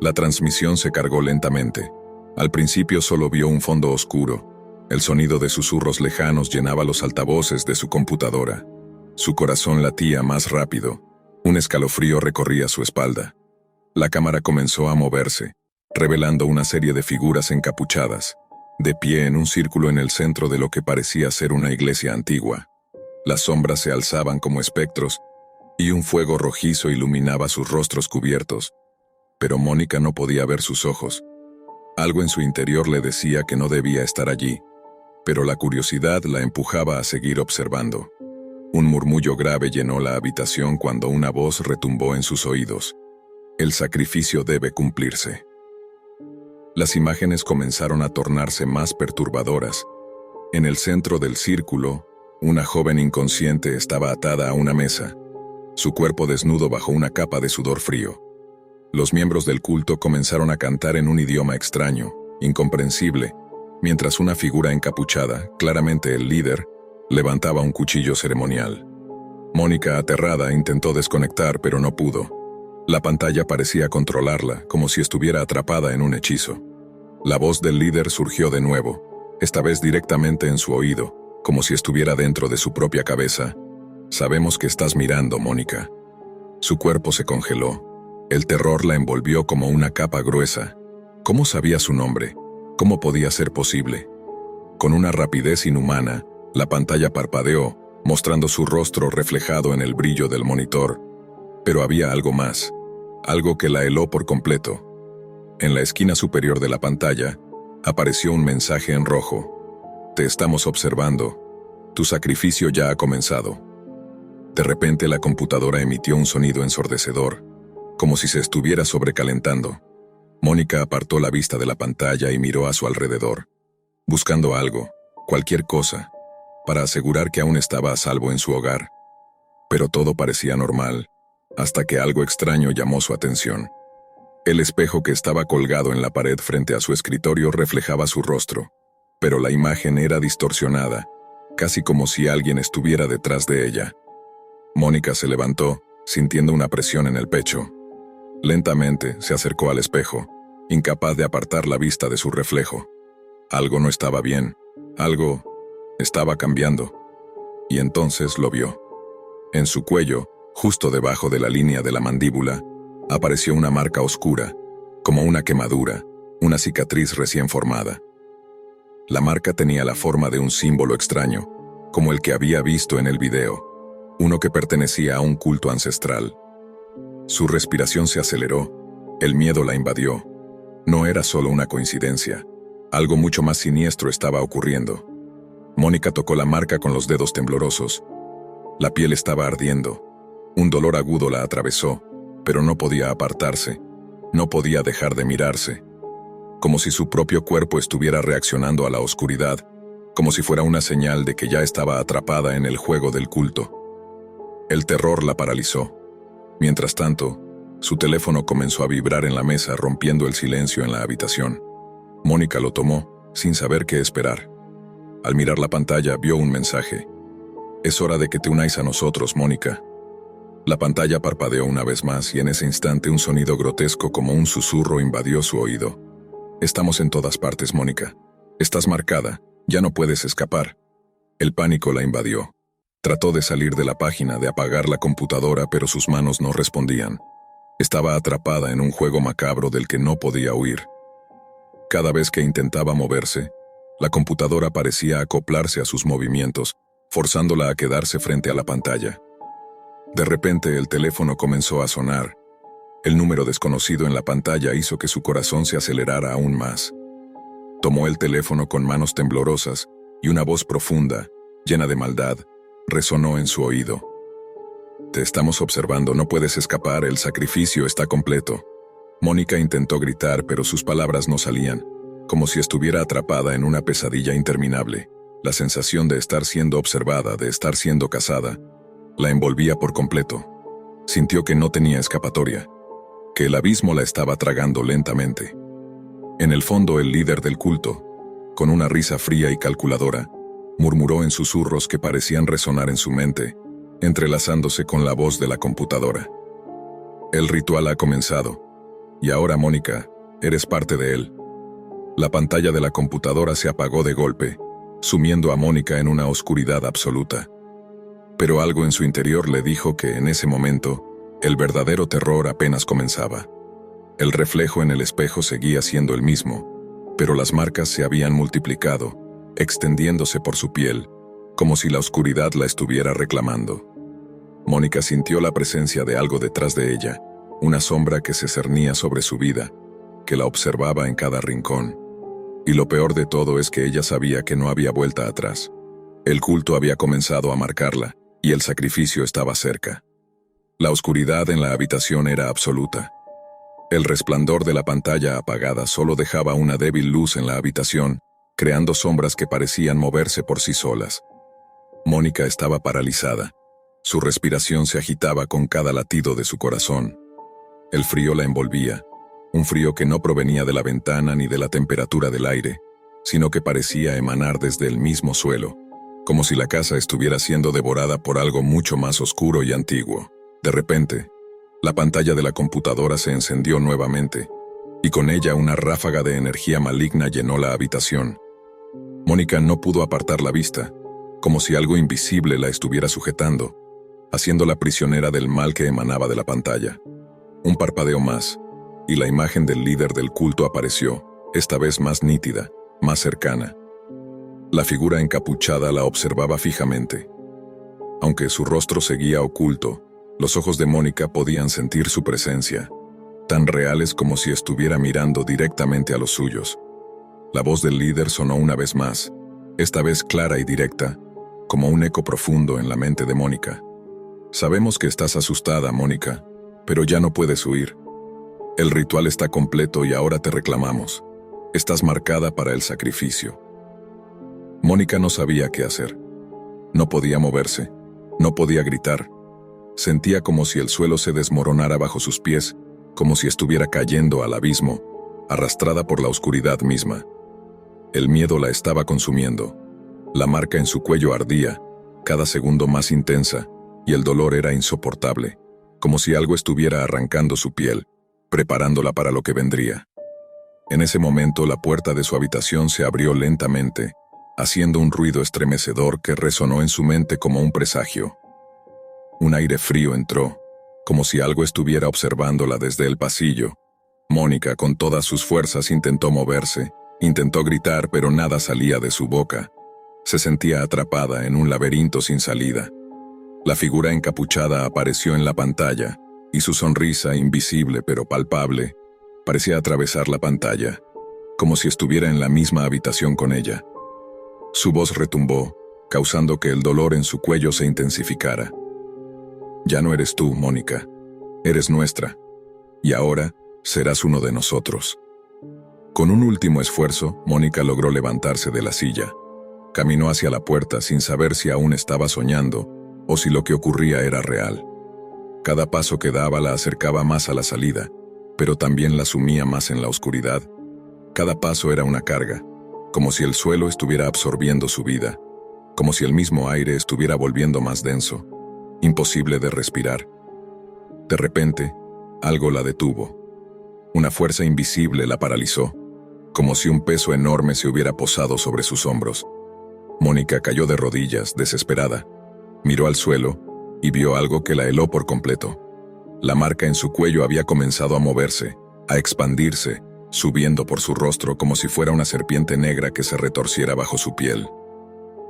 La transmisión se cargó lentamente. Al principio solo vio un fondo oscuro. El sonido de susurros lejanos llenaba los altavoces de su computadora. Su corazón latía más rápido. Un escalofrío recorría su espalda. La cámara comenzó a moverse, revelando una serie de figuras encapuchadas, de pie en un círculo en el centro de lo que parecía ser una iglesia antigua. Las sombras se alzaban como espectros, y un fuego rojizo iluminaba sus rostros cubiertos. Pero Mónica no podía ver sus ojos. Algo en su interior le decía que no debía estar allí, pero la curiosidad la empujaba a seguir observando. Un murmullo grave llenó la habitación cuando una voz retumbó en sus oídos. El sacrificio debe cumplirse. Las imágenes comenzaron a tornarse más perturbadoras. En el centro del círculo, una joven inconsciente estaba atada a una mesa, su cuerpo desnudo bajo una capa de sudor frío. Los miembros del culto comenzaron a cantar en un idioma extraño, incomprensible, mientras una figura encapuchada, claramente el líder, levantaba un cuchillo ceremonial. Mónica, aterrada, intentó desconectar, pero no pudo. La pantalla parecía controlarla, como si estuviera atrapada en un hechizo. La voz del líder surgió de nuevo, esta vez directamente en su oído, como si estuviera dentro de su propia cabeza. Sabemos que estás mirando, Mónica. Su cuerpo se congeló. El terror la envolvió como una capa gruesa. ¿Cómo sabía su nombre? ¿Cómo podía ser posible? Con una rapidez inhumana, la pantalla parpadeó, mostrando su rostro reflejado en el brillo del monitor. Pero había algo más, algo que la heló por completo. En la esquina superior de la pantalla, apareció un mensaje en rojo. Te estamos observando. Tu sacrificio ya ha comenzado. De repente la computadora emitió un sonido ensordecedor, como si se estuviera sobrecalentando. Mónica apartó la vista de la pantalla y miró a su alrededor, buscando algo, cualquier cosa, para asegurar que aún estaba a salvo en su hogar. Pero todo parecía normal, hasta que algo extraño llamó su atención. El espejo que estaba colgado en la pared frente a su escritorio reflejaba su rostro, pero la imagen era distorsionada, casi como si alguien estuviera detrás de ella. Mónica se levantó, sintiendo una presión en el pecho. Lentamente se acercó al espejo, incapaz de apartar la vista de su reflejo. Algo no estaba bien, algo estaba cambiando. Y entonces lo vio. En su cuello, justo debajo de la línea de la mandíbula, apareció una marca oscura, como una quemadura, una cicatriz recién formada. La marca tenía la forma de un símbolo extraño, como el que había visto en el video, uno que pertenecía a un culto ancestral. Su respiración se aceleró, el miedo la invadió. No era solo una coincidencia, algo mucho más siniestro estaba ocurriendo. Mónica tocó la marca con los dedos temblorosos. La piel estaba ardiendo. Un dolor agudo la atravesó, pero no podía apartarse. No podía dejar de mirarse. Como si su propio cuerpo estuviera reaccionando a la oscuridad, como si fuera una señal de que ya estaba atrapada en el juego del culto. El terror la paralizó. Mientras tanto, su teléfono comenzó a vibrar en la mesa, rompiendo el silencio en la habitación. Mónica lo tomó, sin saber qué esperar. Al mirar la pantalla, vio un mensaje. «Es hora de que te unáis a nosotros, Mónica». La pantalla parpadeó una vez más y en ese instante un sonido grotesco como un susurro invadió su oído. «Estamos en todas partes, Mónica. Estás marcada. Ya no puedes escapar». El pánico la invadió. Trató de salir de la página, de apagar la computadora, pero sus manos no respondían. Estaba atrapada en un juego macabro del que no podía huir. Cada vez que intentaba moverse, la computadora parecía acoplarse a sus movimientos, forzándola a quedarse frente a la pantalla. De repente el teléfono comenzó a sonar. El número desconocido en la pantalla hizo que su corazón se acelerara aún más. Tomó el teléfono con manos temblorosas y una voz profunda, llena de maldad, resonó en su oído. «Te estamos observando, no puedes escapar, el sacrificio está completo». Mónica intentó gritar, pero sus palabras no salían, como si estuviera atrapada en una pesadilla interminable. La sensación de estar siendo observada, de estar siendo cazada, la envolvía por completo. Sintió que no tenía escapatoria, que el abismo la estaba tragando lentamente. En el fondo, el líder del culto, con una risa fría y calculadora, murmuró en susurros que parecían resonar en su mente, entrelazándose con la voz de la computadora. «El ritual ha comenzado, y ahora, Mónica, eres parte de él». La pantalla de la computadora se apagó de golpe, sumiendo a Mónica en una oscuridad absoluta. Pero algo en su interior le dijo que en ese momento, el verdadero terror apenas comenzaba. El reflejo en el espejo seguía siendo el mismo, pero las marcas se habían multiplicado, extendiéndose por su piel, como si la oscuridad la estuviera reclamando. Mónica sintió la presencia de algo detrás de ella, una sombra que se cernía sobre su vida, que la observaba en cada rincón. Y lo peor de todo es que ella sabía que no había vuelta atrás. El culto había comenzado a marcarla, y el sacrificio estaba cerca. La oscuridad en la habitación era absoluta. El resplandor de la pantalla apagada solo dejaba una débil luz en la habitación, creando sombras que parecían moverse por sí solas. Mónica estaba paralizada. Su respiración se agitaba con cada latido de su corazón. El frío la envolvía, un frío que no provenía de la ventana ni de la temperatura del aire, sino que parecía emanar desde el mismo suelo, como si la casa estuviera siendo devorada por algo mucho más oscuro y antiguo. De repente, la pantalla de la computadora se encendió nuevamente, y con ella una ráfaga de energía maligna llenó la habitación. Mónica no pudo apartar la vista, como si algo invisible la estuviera sujetando, haciéndola prisionera del mal que emanaba de la pantalla. Un parpadeo más, y la imagen del líder del culto apareció, esta vez más nítida, más cercana. La figura encapuchada la observaba fijamente. Aunque su rostro seguía oculto, los ojos de Mónica podían sentir su presencia, tan reales como si estuviera mirando directamente a los suyos. La voz del líder sonó una vez más, esta vez clara y directa, como un eco profundo en la mente de Mónica. «Sabemos que estás asustada, Mónica, pero ya no puedes huir. El ritual está completo y ahora te reclamamos. Estás marcada para el sacrificio». Mónica no sabía qué hacer. No podía moverse, no podía gritar. Sentía como si el suelo se desmoronara bajo sus pies, como si estuviera cayendo al abismo, arrastrada por la oscuridad misma. El miedo la estaba consumiendo. La marca en su cuello ardía, cada segundo más intensa, y el dolor era insoportable, como si algo estuviera arrancando su piel, preparándola para lo que vendría. En ese momento la puerta de su habitación se abrió lentamente, haciendo un ruido estremecedor que resonó en su mente como un presagio. Un aire frío entró, como si algo estuviera observándola desde el pasillo. Mónica, con todas sus fuerzas, intentó moverse, intentó gritar, pero nada salía de su boca. Se sentía atrapada en un laberinto sin salida. La figura encapuchada apareció en la pantalla, y su sonrisa, invisible pero palpable, parecía atravesar la pantalla, como si estuviera en la misma habitación con ella. Su voz retumbó, causando que el dolor en su cuello se intensificara. Ya no eres tú, Mónica. Eres nuestra. Y ahora serás uno de nosotros. Con un último esfuerzo, Mónica logró levantarse de la silla. Caminó hacia la puerta sin saber si aún estaba soñando o si lo que ocurría era real. Cada paso que daba la acercaba más a la salida, pero también la sumía más en la oscuridad. Cada paso era una carga, como si el suelo estuviera absorbiendo su vida, como si el mismo aire estuviera volviendo más denso, imposible de respirar. De repente, algo la detuvo. Una fuerza invisible la paralizó, como si un peso enorme se hubiera posado sobre sus hombros. Mónica cayó de rodillas, desesperada. Miró al suelo y vio algo que la heló por completo. La marca en su cuello había comenzado a moverse, a expandirse, subiendo por su rostro como si fuera una serpiente negra que se retorciera bajo su piel.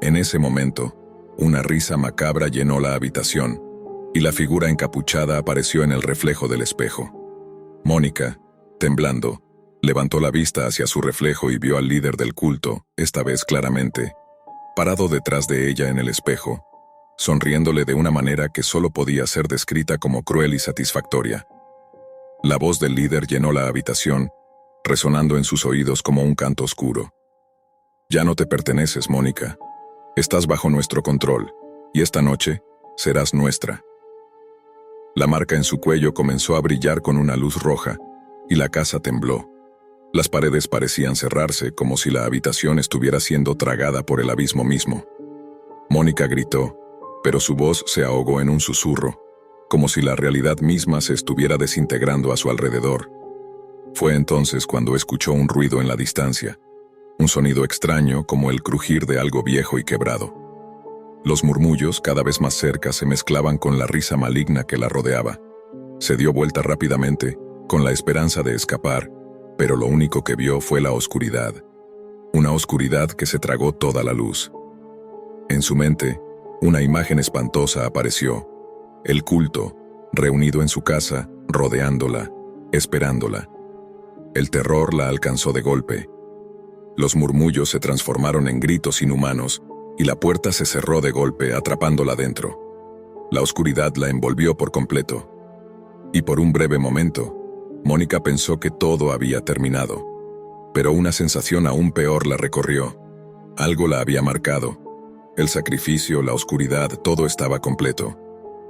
En ese momento, una risa macabra llenó la habitación, y la figura encapuchada apareció en el reflejo del espejo. Mónica, temblando, levantó la vista hacia su reflejo y vio al líder del culto, esta vez claramente, parado detrás de ella en el espejo, sonriéndole de una manera que solo podía ser descrita como cruel y satisfactoria. La voz del líder llenó la habitación, resonando en sus oídos como un canto oscuro. Ya no te perteneces, Mónica. Estás bajo nuestro control, y esta noche serás nuestra. La marca en su cuello comenzó a brillar con una luz roja, y la casa tembló. Las paredes parecían cerrarse como si la habitación estuviera siendo tragada por el abismo mismo. Mónica gritó, pero su voz se ahogó en un susurro, como si la realidad misma se estuviera desintegrando a su alrededor. Fue entonces cuando escuchó un ruido en la distancia, un sonido extraño como el crujir de algo viejo y quebrado. Los murmullos, cada vez más cerca, se mezclaban con la risa maligna que la rodeaba. Se dio vuelta rápidamente, con la esperanza de escapar, pero lo único que vio fue la oscuridad. Una oscuridad que se tragó toda la luz. En su mente, una imagen espantosa apareció. El culto, reunido en su casa, rodeándola, esperándola. El terror la alcanzó de golpe. Los murmullos se transformaron en gritos inhumanos, y la puerta se cerró de golpe, atrapándola dentro. La oscuridad la envolvió por completo. Y por un breve momento, Mónica pensó que todo había terminado. Pero una sensación aún peor la recorrió. Algo la había marcado. El sacrificio, la oscuridad, todo estaba completo.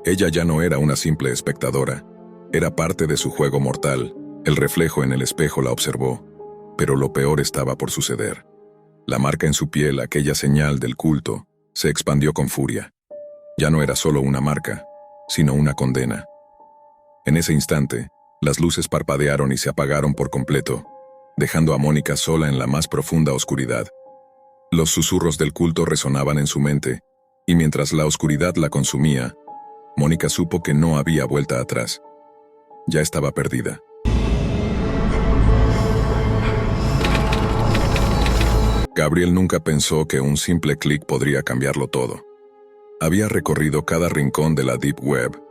Ella ya no era una simple espectadora. Era parte de su juego mortal. El reflejo en el espejo la observó. Pero lo peor estaba por suceder. La marca en su piel, aquella señal del culto, se expandió con furia. Ya no era solo una marca, sino una condena. En ese instante, las luces parpadearon y se apagaron por completo, dejando a Mónica sola en la más profunda oscuridad. Los susurros del culto resonaban en su mente, y mientras la oscuridad la consumía, Mónica supo que no había vuelta atrás. Ya estaba perdida. Gabriel nunca pensó que un simple clic podría cambiarlo todo. Había recorrido cada rincón de la Deep Web,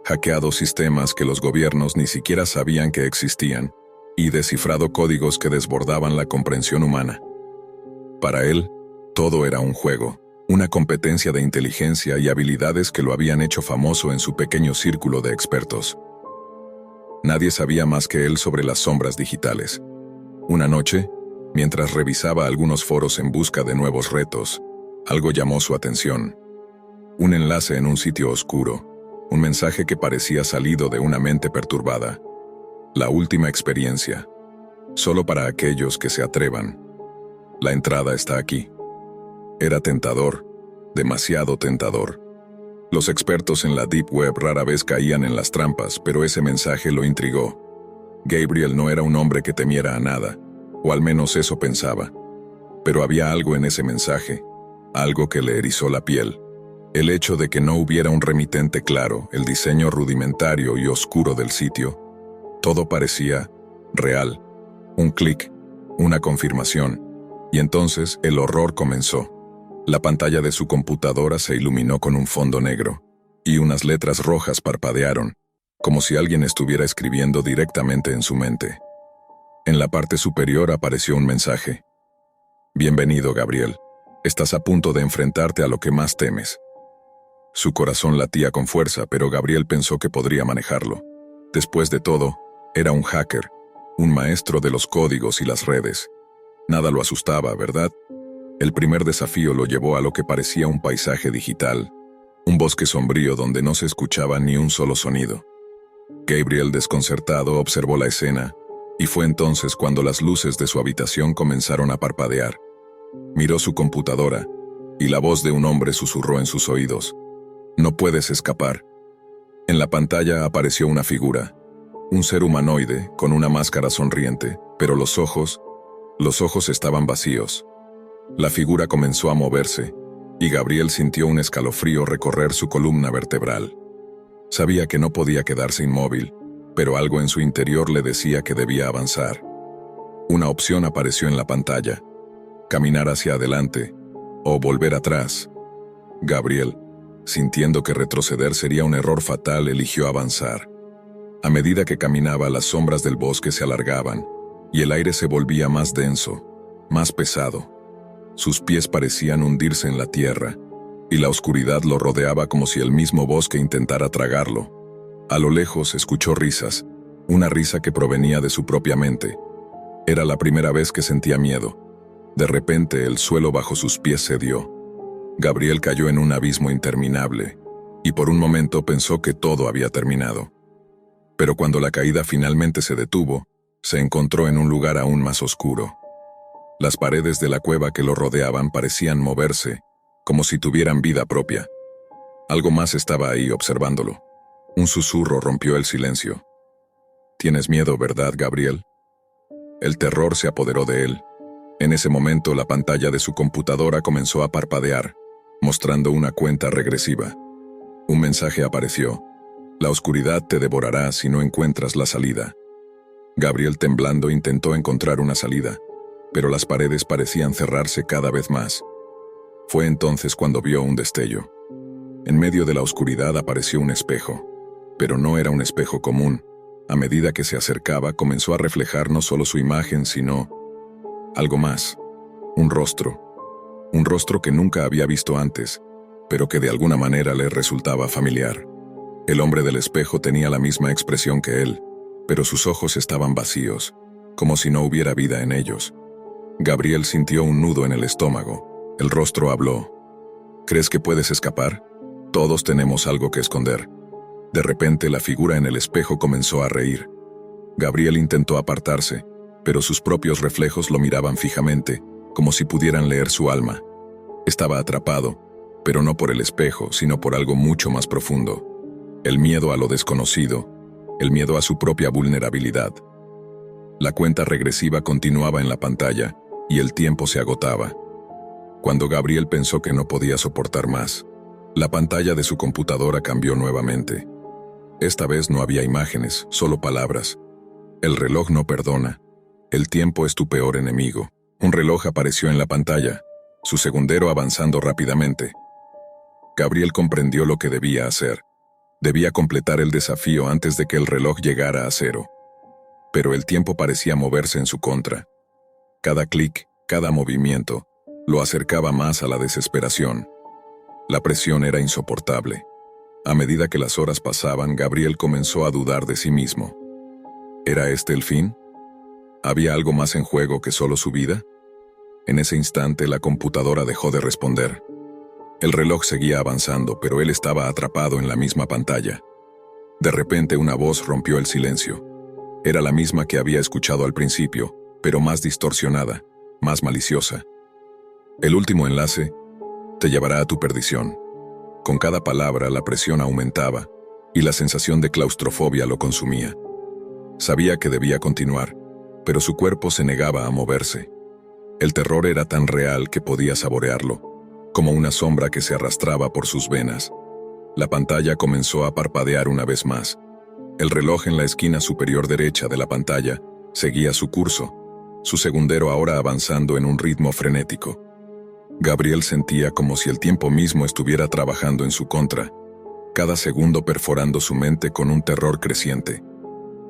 hackeado sistemas que los gobiernos ni siquiera sabían que existían, y descifrado códigos que desbordaban la comprensión humana. Para él, todo era un juego, una competencia de inteligencia y habilidades que lo habían hecho famoso en su pequeño círculo de expertos. Nadie sabía más que él sobre las sombras digitales. Una noche, mientras revisaba algunos foros en busca de nuevos retos, algo llamó su atención. Un enlace en un sitio oscuro, un mensaje que parecía salido de una mente perturbada. La última experiencia, solo para aquellos que se atrevan. La entrada está aquí. Era tentador, demasiado tentador. Los expertos en la Deep Web rara vez caían en las trampas, pero ese mensaje lo intrigó. Gabriel no era un hombre que temiera a nada, o al menos eso pensaba. Pero había algo en ese mensaje, algo que le erizó la piel. El hecho de que no hubiera un remitente claro, el diseño rudimentario y oscuro del sitio, todo parecía real. Un clic, una confirmación, y entonces el horror comenzó. La pantalla de su computadora se iluminó con un fondo negro, y unas letras rojas parpadearon, como si alguien estuviera escribiendo directamente en su mente. En la parte superior apareció un mensaje. Bienvenido, Gabriel. Estás a punto de enfrentarte a lo que más temes. Su corazón latía con fuerza, pero Gabriel pensó que podría manejarlo. Después de todo, era un hacker, un maestro de los códigos y las redes. Nada lo asustaba, ¿verdad? El primer desafío lo llevó a lo que parecía un paisaje digital, un bosque sombrío donde no se escuchaba ni un solo sonido. Gabriel, desconcertado, observó la escena, y fue entonces cuando las luces de su habitación comenzaron a parpadear. Miró su computadora, y la voz de un hombre susurró en sus oídos: «No puedes escapar». En la pantalla apareció una figura, un ser humanoide con una máscara sonriente, pero los ojos estaban vacíos. La figura comenzó a moverse, y Gabriel sintió un escalofrío recorrer su columna vertebral. Sabía que no podía quedarse inmóvil, pero algo en su interior le decía que debía avanzar. Una opción apareció en la pantalla: caminar hacia adelante o volver atrás. Gabriel, sintiendo que retroceder sería un error fatal, eligió avanzar. A medida que caminaba, las sombras del bosque se alargaban, y el aire se volvía más denso, más pesado. Sus pies parecían hundirse en la tierra, y la oscuridad lo rodeaba como si el mismo bosque intentara tragarlo. A lo lejos escuchó risas, una risa que provenía de su propia mente. Era la primera vez que sentía miedo. De repente, el suelo bajo sus pies cedió. Gabriel cayó en un abismo interminable, y por un momento pensó que todo había terminado. Pero cuando la caída finalmente se detuvo, se encontró en un lugar aún más oscuro. Las paredes de la cueva que lo rodeaban parecían moverse, como si tuvieran vida propia. Algo más estaba ahí observándolo. Un susurro rompió el silencio. «¿Tienes miedo, verdad, Gabriel?» El terror se apoderó de él. En ese momento, la pantalla de su computadora comenzó a parpadear, mostrando una cuenta regresiva. Un mensaje apareció: «La oscuridad te devorará si no encuentras la salida». Gabriel, temblando, intentó encontrar una salida, pero las paredes parecían cerrarse cada vez más. Fue entonces cuando vio un destello. En medio de la oscuridad apareció un espejo, pero no era un espejo común. A medida que se acercaba, comenzó a reflejar no solo su imagen, sino algo más. Un rostro que nunca había visto antes, pero que de alguna manera le resultaba familiar. El hombre del espejo tenía la misma expresión que él, pero sus ojos estaban vacíos, como si no hubiera vida en ellos. Gabriel sintió un nudo en el estómago. El rostro habló: «¿Crees que puedes escapar? Todos tenemos algo que esconder». De repente, la figura en el espejo comenzó a reír. Gabriel intentó apartarse, pero sus propios reflejos lo miraban fijamente, como si pudieran leer su alma. Estaba atrapado, pero no por el espejo, sino por algo mucho más profundo. El miedo a lo desconocido, el miedo a su propia vulnerabilidad. La cuenta regresiva continuaba en la pantalla, y el tiempo se agotaba. Cuando Gabriel pensó que no podía soportar más, la pantalla de su computadora cambió nuevamente. Esta vez no había imágenes, solo palabras. «El reloj no perdona. El tiempo es tu peor enemigo». Un reloj apareció en la pantalla, su segundero avanzando rápidamente. Gabriel comprendió lo que debía hacer. Debía completar el desafío antes de que el reloj llegara a cero. Pero el tiempo parecía moverse en su contra. Cada clic, cada movimiento, lo acercaba más a la desesperación. La presión era insoportable. A medida que las horas pasaban, Gabriel comenzó a dudar de sí mismo. ¿Era este el fin? ¿Había algo más en juego que solo su vida? En ese instante, la computadora dejó de responder. El reloj seguía avanzando, pero él estaba atrapado en la misma pantalla. De repente, una voz rompió el silencio. Era la misma que había escuchado al principio, pero más distorsionada, más maliciosa. «El último enlace te llevará a tu perdición». Con cada palabra, la presión aumentaba, y la sensación de claustrofobia lo consumía. Sabía que debía continuar, pero su cuerpo se negaba a moverse. El terror era tan real que podía saborearlo, como una sombra que se arrastraba por sus venas. La pantalla comenzó a parpadear una vez más. El reloj en la esquina superior derecha de la pantalla seguía su curso, su segundero ahora avanzando en un ritmo frenético. Gabriel sentía como si el tiempo mismo estuviera trabajando en su contra, cada segundo perforando su mente con un terror creciente.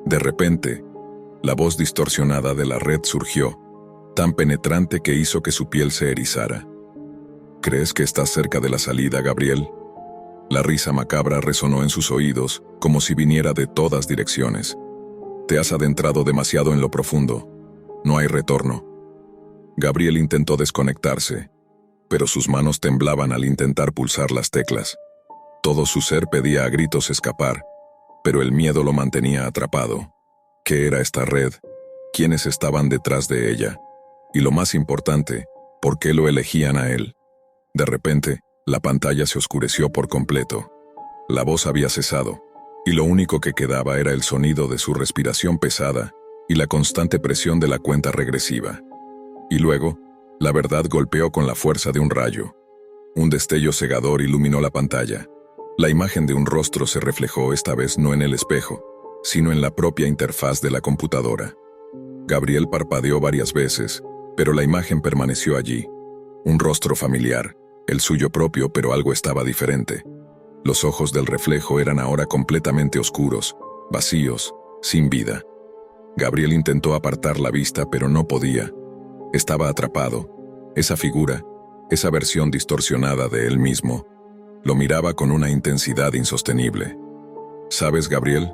De repente, la voz distorsionada de la red surgió, tan penetrante que hizo que su piel se erizara. ¿Crees que estás cerca de la salida, Gabriel? La risa macabra resonó en sus oídos, como si viniera de todas direcciones. Te has adentrado demasiado en lo profundo. No hay retorno. Gabriel intentó desconectarse, pero sus manos temblaban al intentar pulsar las teclas. Todo su ser pedía a gritos escapar, pero el miedo lo mantenía atrapado. ¿Qué era esta red? ¿Quiénes estaban detrás de ella? Y lo más importante, ¿por qué lo elegían a él? De repente, la pantalla se oscureció por completo. La voz había cesado, y lo único que quedaba era el sonido de su respiración pesada y la constante presión de la cuenta regresiva. Y luego, la verdad golpeó con la fuerza de un rayo. Un destello cegador iluminó la pantalla. La imagen de un rostro se reflejó esta vez no en el espejo, sino en la propia interfaz de la computadora. Gabriel parpadeó varias veces, pero la imagen permaneció allí. Un rostro familiar, el suyo propio, pero algo estaba diferente. Los ojos del reflejo eran ahora completamente oscuros, vacíos, sin vida. Gabriel intentó apartar la vista, pero no podía. Estaba atrapado. Esa figura, esa versión distorsionada de él mismo, lo miraba con una intensidad insostenible. ¿Sabes, Gabriel?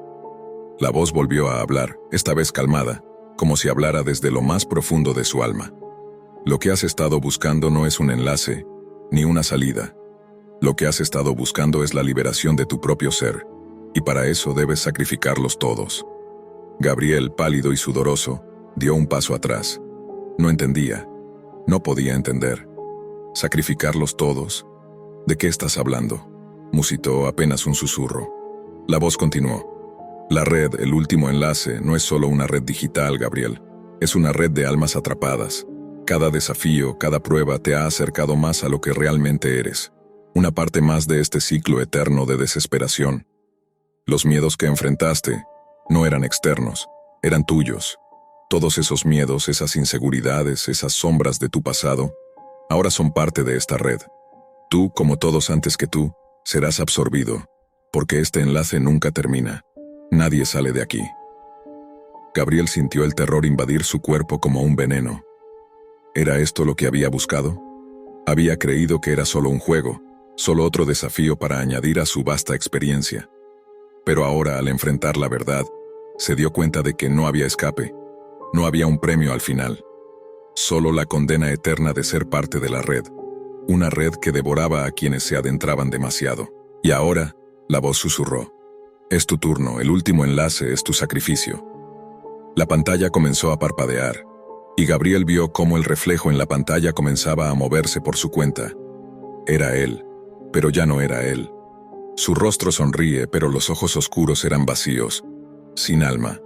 La voz volvió a hablar, esta vez calmada, como si hablara desde lo más profundo de su alma. Lo que has estado buscando no es un enlace, ni una salida. Lo que has estado buscando es la liberación de tu propio ser, y para eso debes sacrificarlos todos. Gabriel, pálido y sudoroso, dio un paso atrás. No entendía. No podía entender. ¿Sacrificarlos todos? ¿De qué estás hablando? Musitó apenas un susurro. La voz continuó. La red, el último enlace, no es solo una red digital, Gabriel. Es una red de almas atrapadas. Cada desafío, cada prueba te ha acercado más a lo que realmente eres. Una parte más de este ciclo eterno de desesperación. Los miedos que enfrentaste no eran externos, eran tuyos. Todos esos miedos, esas inseguridades, esas sombras de tu pasado, ahora son parte de esta red. Tú, como todos antes que tú, serás absorbido, porque este enlace nunca termina. Nadie sale de aquí. Gabriel sintió el terror invadir su cuerpo como un veneno. ¿Era esto lo que había buscado? Había creído que era solo un juego, solo otro desafío para añadir a su vasta experiencia. Pero ahora, al enfrentar la verdad, se dio cuenta de que no había escape, no había un premio al final. Solo la condena eterna de ser parte de la red, una red que devoraba a quienes se adentraban demasiado. Y ahora, la voz susurró. Es tu turno, el último enlace es tu sacrificio. La pantalla comenzó a parpadear, y Gabriel vio cómo el reflejo en la pantalla comenzaba a moverse por su cuenta. Era él, pero ya no era él. Su rostro sonríe, pero los ojos oscuros eran vacíos, sin alma.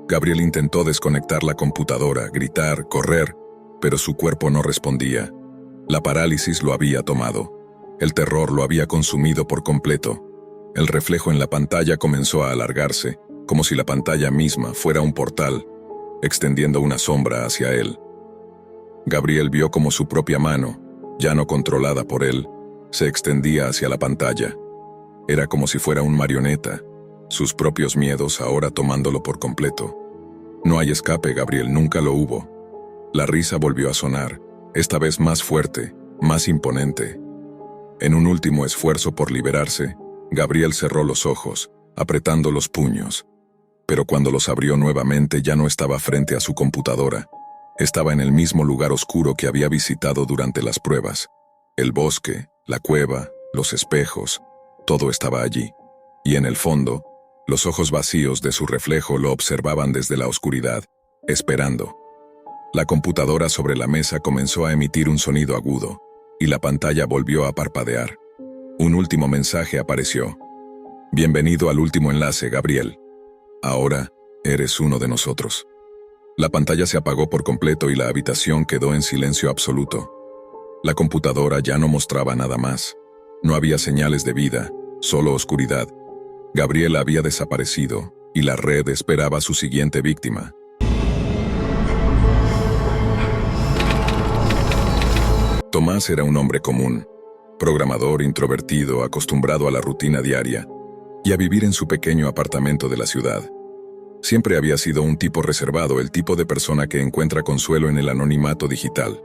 Gabriel intentó desconectar la computadora, gritar, correr, pero su cuerpo no respondía. La parálisis lo había tomado. El terror lo había consumido por completo. El reflejo en la pantalla comenzó a alargarse, como si la pantalla misma fuera un portal, extendiendo una sombra hacia él. Gabriel vio como su propia mano, ya no controlada por él, se extendía hacia la pantalla. Era como si fuera un marioneta, sus propios miedos ahora tomándolo por completo. No hay escape, Gabriel, nunca lo hubo. La risa volvió a sonar, esta vez más fuerte, más imponente. En un último esfuerzo por liberarse, Gabriel cerró los ojos, apretando los puños. Pero cuando los abrió nuevamente ya no estaba frente a su computadora. Estaba en el mismo lugar oscuro que había visitado durante las pruebas. El bosque, la cueva, los espejos, todo estaba allí. Y en el fondo, los ojos vacíos de su reflejo lo observaban desde la oscuridad, esperando. La computadora sobre la mesa comenzó a emitir un sonido agudo, y la pantalla volvió a parpadear. Un último mensaje apareció. Bienvenido al último enlace, Gabriel. Ahora, eres uno de nosotros. La pantalla se apagó por completo y la habitación quedó en silencio absoluto. La computadora ya no mostraba nada más. No había señales de vida, solo oscuridad. Gabriel había desaparecido, y la red esperaba a su siguiente víctima. Tomás era un hombre común, programador introvertido, acostumbrado a la rutina diaria y a vivir en su pequeño apartamento de la ciudad. Siempre había sido un tipo reservado, el tipo de persona que encuentra consuelo en el anonimato digital.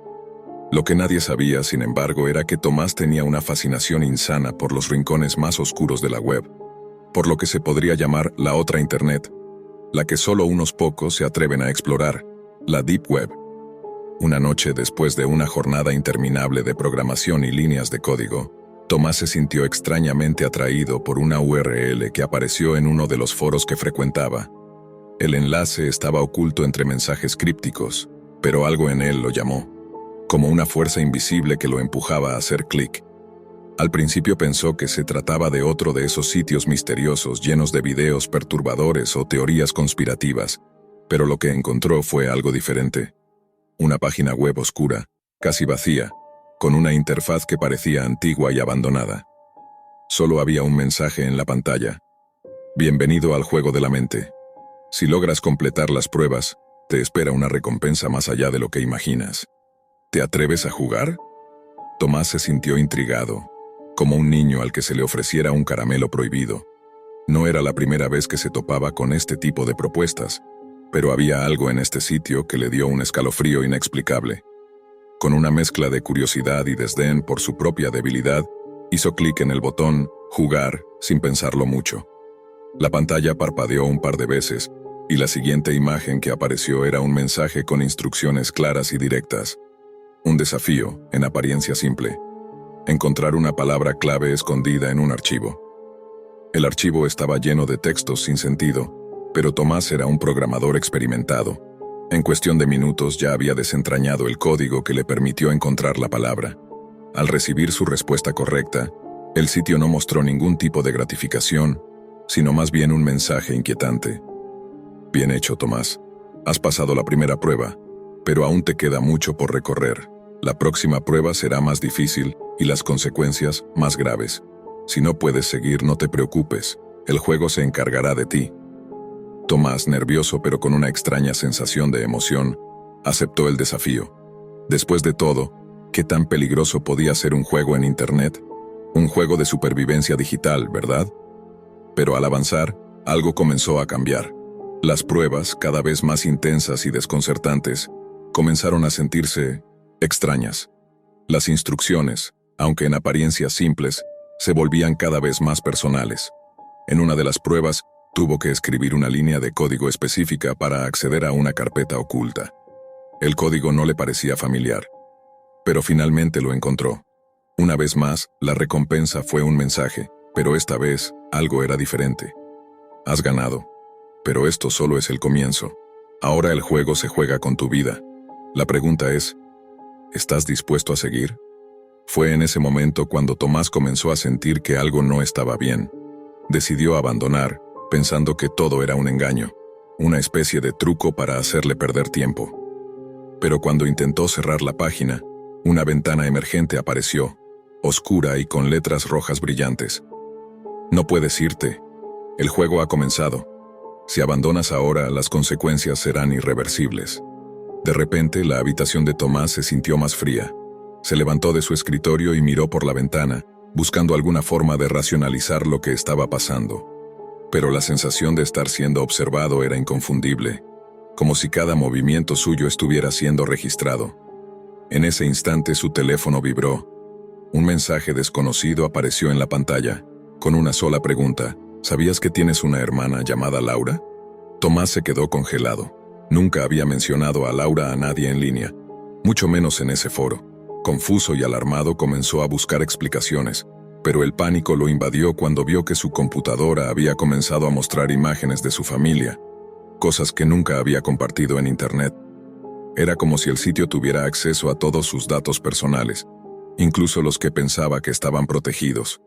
Lo que nadie sabía, sin embargo, era que Tomás tenía una fascinación insana por los rincones más oscuros de la web, por lo que se podría llamar la otra Internet, la que solo unos pocos se atreven a explorar, la Deep Web. Una noche, después de una jornada interminable de programación y líneas de código, Tomás se sintió extrañamente atraído por una URL que apareció en uno de los foros que frecuentaba. El enlace estaba oculto entre mensajes crípticos, pero algo en él lo llamó, como una fuerza invisible que lo empujaba a hacer clic. Al principio pensó que se trataba de otro de esos sitios misteriosos llenos de videos perturbadores o teorías conspirativas, pero lo que encontró fue algo diferente. Una página web oscura, casi vacía, con una interfaz que parecía antigua y abandonada. Solo había un mensaje en la pantalla. Bienvenido al juego de la mente. Si logras completar las pruebas, te espera una recompensa más allá de lo que imaginas. ¿Te atreves a jugar? Tomás se sintió intrigado, como un niño al que se le ofreciera un caramelo prohibido. No era la primera vez que se topaba con este tipo de propuestas, pero había algo en este sitio que le dio un escalofrío inexplicable. Con una mezcla de curiosidad y desdén por su propia debilidad, hizo clic en el botón «Jugar» sin pensarlo mucho. La pantalla parpadeó un par de veces, y la siguiente imagen que apareció era un mensaje con instrucciones claras y directas. Un desafío, en apariencia simple. Encontrar una palabra clave escondida en un archivo. El archivo estaba lleno de textos sin sentido, pero Tomás era un programador experimentado. En cuestión de minutos ya había desentrañado el código que le permitió encontrar la palabra. Al recibir su respuesta correcta, el sitio no mostró ningún tipo de gratificación, sino más bien un mensaje inquietante. Bien hecho, Tomás. Has pasado la primera prueba, pero aún te queda mucho por recorrer. La próxima prueba será más difícil y las consecuencias más graves. Si no puedes seguir, no te preocupes. El juego se encargará de ti. Tomás, nervioso pero con una extraña sensación de emoción, aceptó el desafío. Después de todo, ¿qué tan peligroso podía ser un juego en Internet? Un juego de supervivencia digital, ¿verdad? Pero al avanzar, algo comenzó a cambiar. Las pruebas, cada vez más intensas y desconcertantes, comenzaron a sentirse extrañas. Las instrucciones, aunque en apariencia simples, se volvían cada vez más personales. En una de las pruebas, tuvo que escribir una línea de código específica para acceder a una carpeta oculta. El código no le parecía familiar, pero finalmente lo encontró. Una vez más, la recompensa fue un mensaje, pero esta vez, algo era diferente. Has ganado. Pero esto solo es el comienzo. Ahora el juego se juega con tu vida. La pregunta es, ¿estás dispuesto a seguir? Fue en ese momento cuando Tomás comenzó a sentir que algo no estaba bien. Decidió abandonar, pensando que todo era un engaño, una especie de truco para hacerle perder tiempo. Pero cuando intentó cerrar la página, una ventana emergente apareció, oscura y con letras rojas brillantes. No puedes irte. El juego ha comenzado. Si abandonas ahora, las consecuencias serán irreversibles. De repente, la habitación de Tomás se sintió más fría. Se levantó de su escritorio y miró por la ventana, buscando alguna forma de racionalizar lo que estaba pasando. Pero la sensación de estar siendo observado era inconfundible, como si cada movimiento suyo estuviera siendo registrado. En ese instante su teléfono vibró. Un mensaje desconocido apareció en la pantalla, con una sola pregunta: ¿sabías que tienes una hermana llamada Laura? Tomás se quedó congelado. Nunca había mencionado a Laura a nadie en línea, mucho menos en ese foro. Confuso y alarmado comenzó a buscar explicaciones, pero el pánico lo invadió cuando vio que su computadora había comenzado a mostrar imágenes de su familia, cosas que nunca había compartido en Internet. Era como si el sitio tuviera acceso a todos sus datos personales, incluso los que pensaba que estaban protegidos.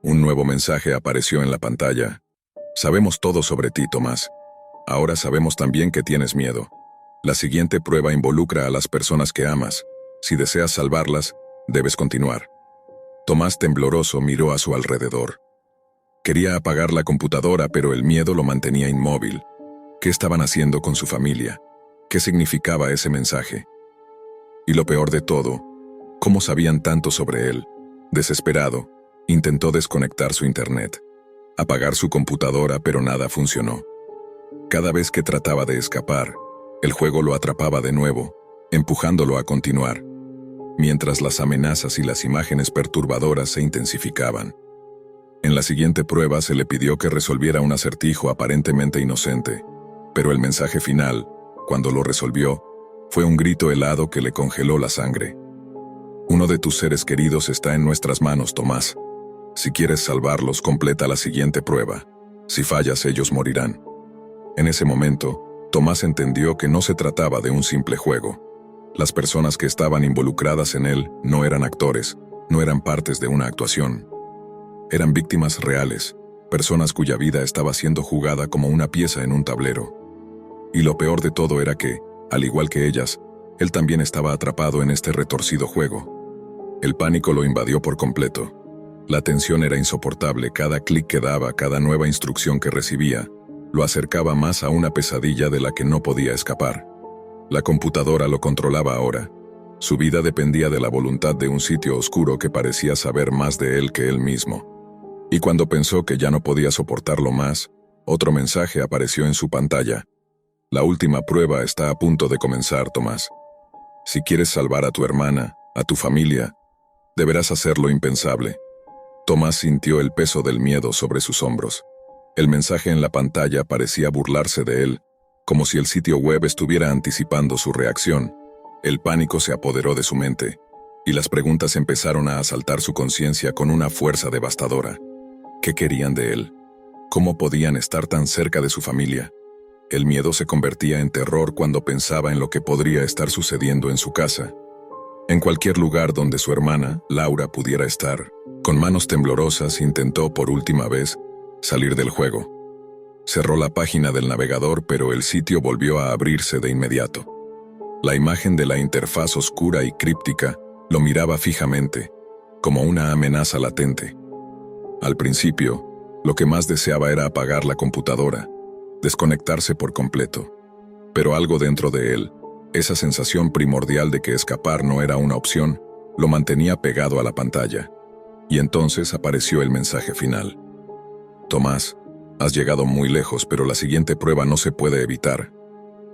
Un nuevo mensaje apareció en la pantalla. Sabemos todo sobre ti, Tomás. Ahora sabemos también que tienes miedo. La siguiente prueba involucra a las personas que amas. Si deseas salvarlas, debes continuar. Tomás, tembloroso, miró a su alrededor. Quería apagar la computadora, pero el miedo lo mantenía inmóvil. ¿Qué estaban haciendo con su familia? ¿Qué significaba ese mensaje? Y lo peor de todo, ¿cómo sabían tanto sobre él? Desesperado, intentó desconectar su internet, apagar su computadora, pero nada funcionó. Cada vez que trataba de escapar, el juego lo atrapaba de nuevo, empujándolo a continuar. mientras las amenazas y las imágenes perturbadoras se intensificaban. En la siguiente prueba se le pidió que resolviera un acertijo aparentemente inocente, pero el mensaje final, cuando lo resolvió, fue un grito helado que le congeló la sangre. Uno de tus seres queridos está en nuestras manos, Tomás. Si quieres salvarlos, completa la siguiente prueba. Si fallas, ellos morirán. En ese momento, Tomás entendió que no se trataba de un simple juego. Las personas que estaban involucradas en él no eran actores, no eran partes de una actuación. Eran víctimas reales, personas cuya vida estaba siendo jugada como una pieza en un tablero. Y lo peor de todo era que, al igual que ellas, él también estaba atrapado en este retorcido juego. El pánico lo invadió por completo. La tensión era insoportable, cada clic que daba, cada nueva instrucción que recibía, lo acercaba más a una pesadilla de la que no podía escapar. La computadora lo controlaba ahora. Su vida dependía de la voluntad de un sitio oscuro que parecía saber más de él que él mismo. Y cuando pensó que ya no podía soportarlo más, otro mensaje apareció en su pantalla. La última prueba está a punto de comenzar, Tomás. Si quieres salvar a tu hermana, a tu familia, deberás hacer lo impensable. Tomás sintió el peso del miedo sobre sus hombros. El mensaje en la pantalla parecía burlarse de él, como si el sitio web estuviera anticipando su reacción. El pánico se apoderó de su mente, y las preguntas empezaron a asaltar su conciencia con una fuerza devastadora. ¿Qué querían de él? ¿Cómo podían estar tan cerca de su familia? El miedo se convertía en terror cuando pensaba en lo que podría estar sucediendo en su casa. En cualquier lugar donde su hermana, Laura, pudiera estar. Con manos temblorosas intentó por última vez salir del juego. Cerró la página del navegador, pero el sitio volvió a abrirse de inmediato. La imagen de la interfaz oscura y críptica lo miraba fijamente, como una amenaza latente. Al principio, lo que más deseaba era apagar la computadora, desconectarse por completo. Pero algo dentro de él, esa sensación primordial de que escapar no era una opción, lo mantenía pegado a la pantalla. Y entonces apareció el mensaje final. Tomás, has llegado muy lejos, pero la siguiente prueba no se puede evitar.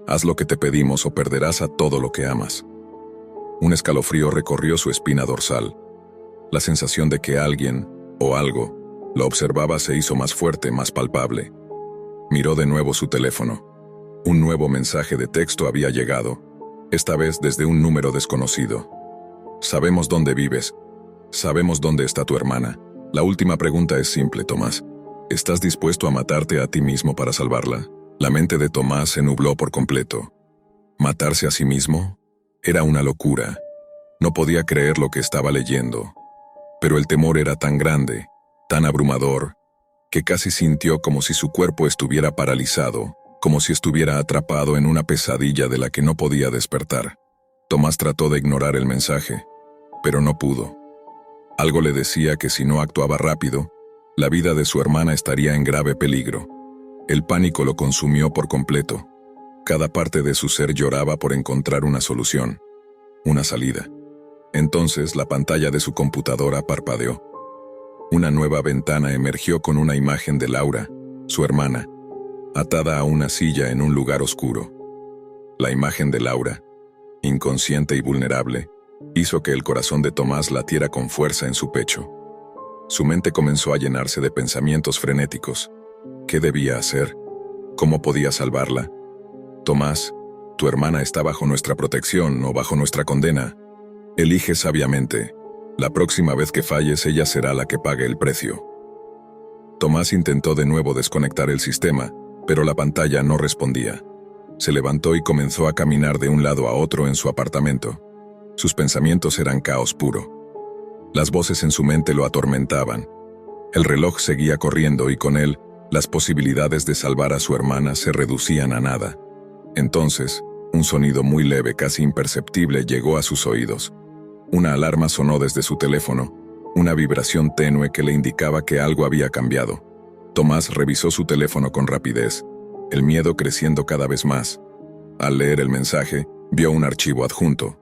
Haz lo que te pedimos o perderás a todo lo que amas. Un escalofrío recorrió su espina dorsal. La sensación de que alguien, o algo, lo observaba se hizo más fuerte, más palpable. Miró de nuevo su teléfono. Un nuevo mensaje de texto había llegado, esta vez desde un número desconocido. Sabemos dónde vives. Sabemos dónde está tu hermana. La última pregunta es simple, Tomás. ¿Estás dispuesto a matarte a ti mismo para salvarla? La mente de Tomás se nubló por completo. ¿Matarse a sí mismo? Era una locura. No podía creer lo que estaba leyendo. Pero el temor era tan grande, tan abrumador, que casi sintió como si su cuerpo estuviera paralizado, como si estuviera atrapado en una pesadilla de la que no podía despertar. Tomás trató de ignorar el mensaje, pero no pudo. Algo le decía que si no actuaba rápido, la vida de su hermana estaría en grave peligro. El pánico lo consumió por completo. Cada parte de su ser lloraba por encontrar una solución, una salida. Entonces la pantalla de su computadora parpadeó. Una nueva ventana emergió con una imagen de Laura, su hermana, atada a una silla en un lugar oscuro. La imagen de Laura, inconsciente y vulnerable, hizo que el corazón de Tomás latiera con fuerza en su pecho. Su mente comenzó a llenarse de pensamientos frenéticos. ¿Qué debía hacer? ¿Cómo podía salvarla? Tomás, tu hermana está bajo nuestra protección o bajo nuestra condena. Elige sabiamente. La próxima vez que falles, ella será la que pague el precio. Tomás intentó de nuevo desconectar el sistema, pero la pantalla no respondía. Se levantó y comenzó a caminar de un lado a otro en su apartamento. Sus pensamientos eran caos puro. Las voces en su mente lo atormentaban. El reloj seguía corriendo y con él, las posibilidades de salvar a su hermana se reducían a nada. Entonces, un sonido muy leve, casi imperceptible, llegó a sus oídos. Una alarma sonó desde su teléfono, una vibración tenue que le indicaba que algo había cambiado. Tomás revisó su teléfono con rapidez, el miedo creciendo cada vez más. Al leer el mensaje, vio un archivo adjunto.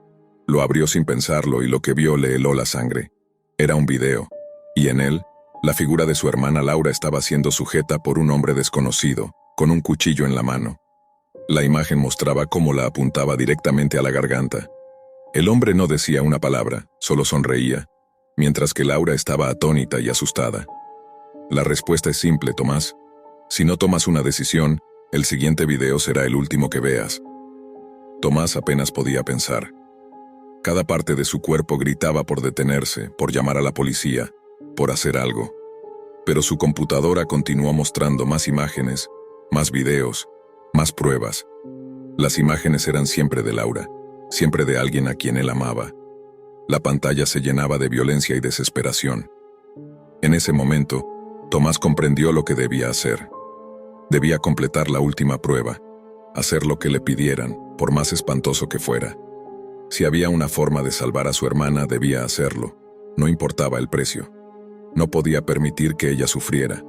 Lo abrió sin pensarlo y lo que vio le heló la sangre. Era un video, y en él, la figura de su hermana Laura estaba siendo sujeta por un hombre desconocido, con un cuchillo en la mano. La imagen mostraba cómo la apuntaba directamente a la garganta. El hombre no decía una palabra, solo sonreía, mientras que Laura estaba atónita y asustada. La respuesta es simple, Tomás. Si no tomas una decisión, el siguiente video será el último que veas. Tomás apenas podía pensar. Cada parte de su cuerpo gritaba por detenerse, por llamar a la policía, por hacer algo. Pero su computadora continuó mostrando más imágenes, más videos, más pruebas. Las imágenes eran siempre de Laura, siempre de alguien a quien él amaba. La pantalla se llenaba de violencia y desesperación. En ese momento, Tomás comprendió lo que debía hacer. Debía completar la última prueba, hacer lo que le pidieran, por más espantoso que fuera. Si había una forma de salvar a su hermana, debía hacerlo. No importaba el precio. No podía permitir que ella sufriera.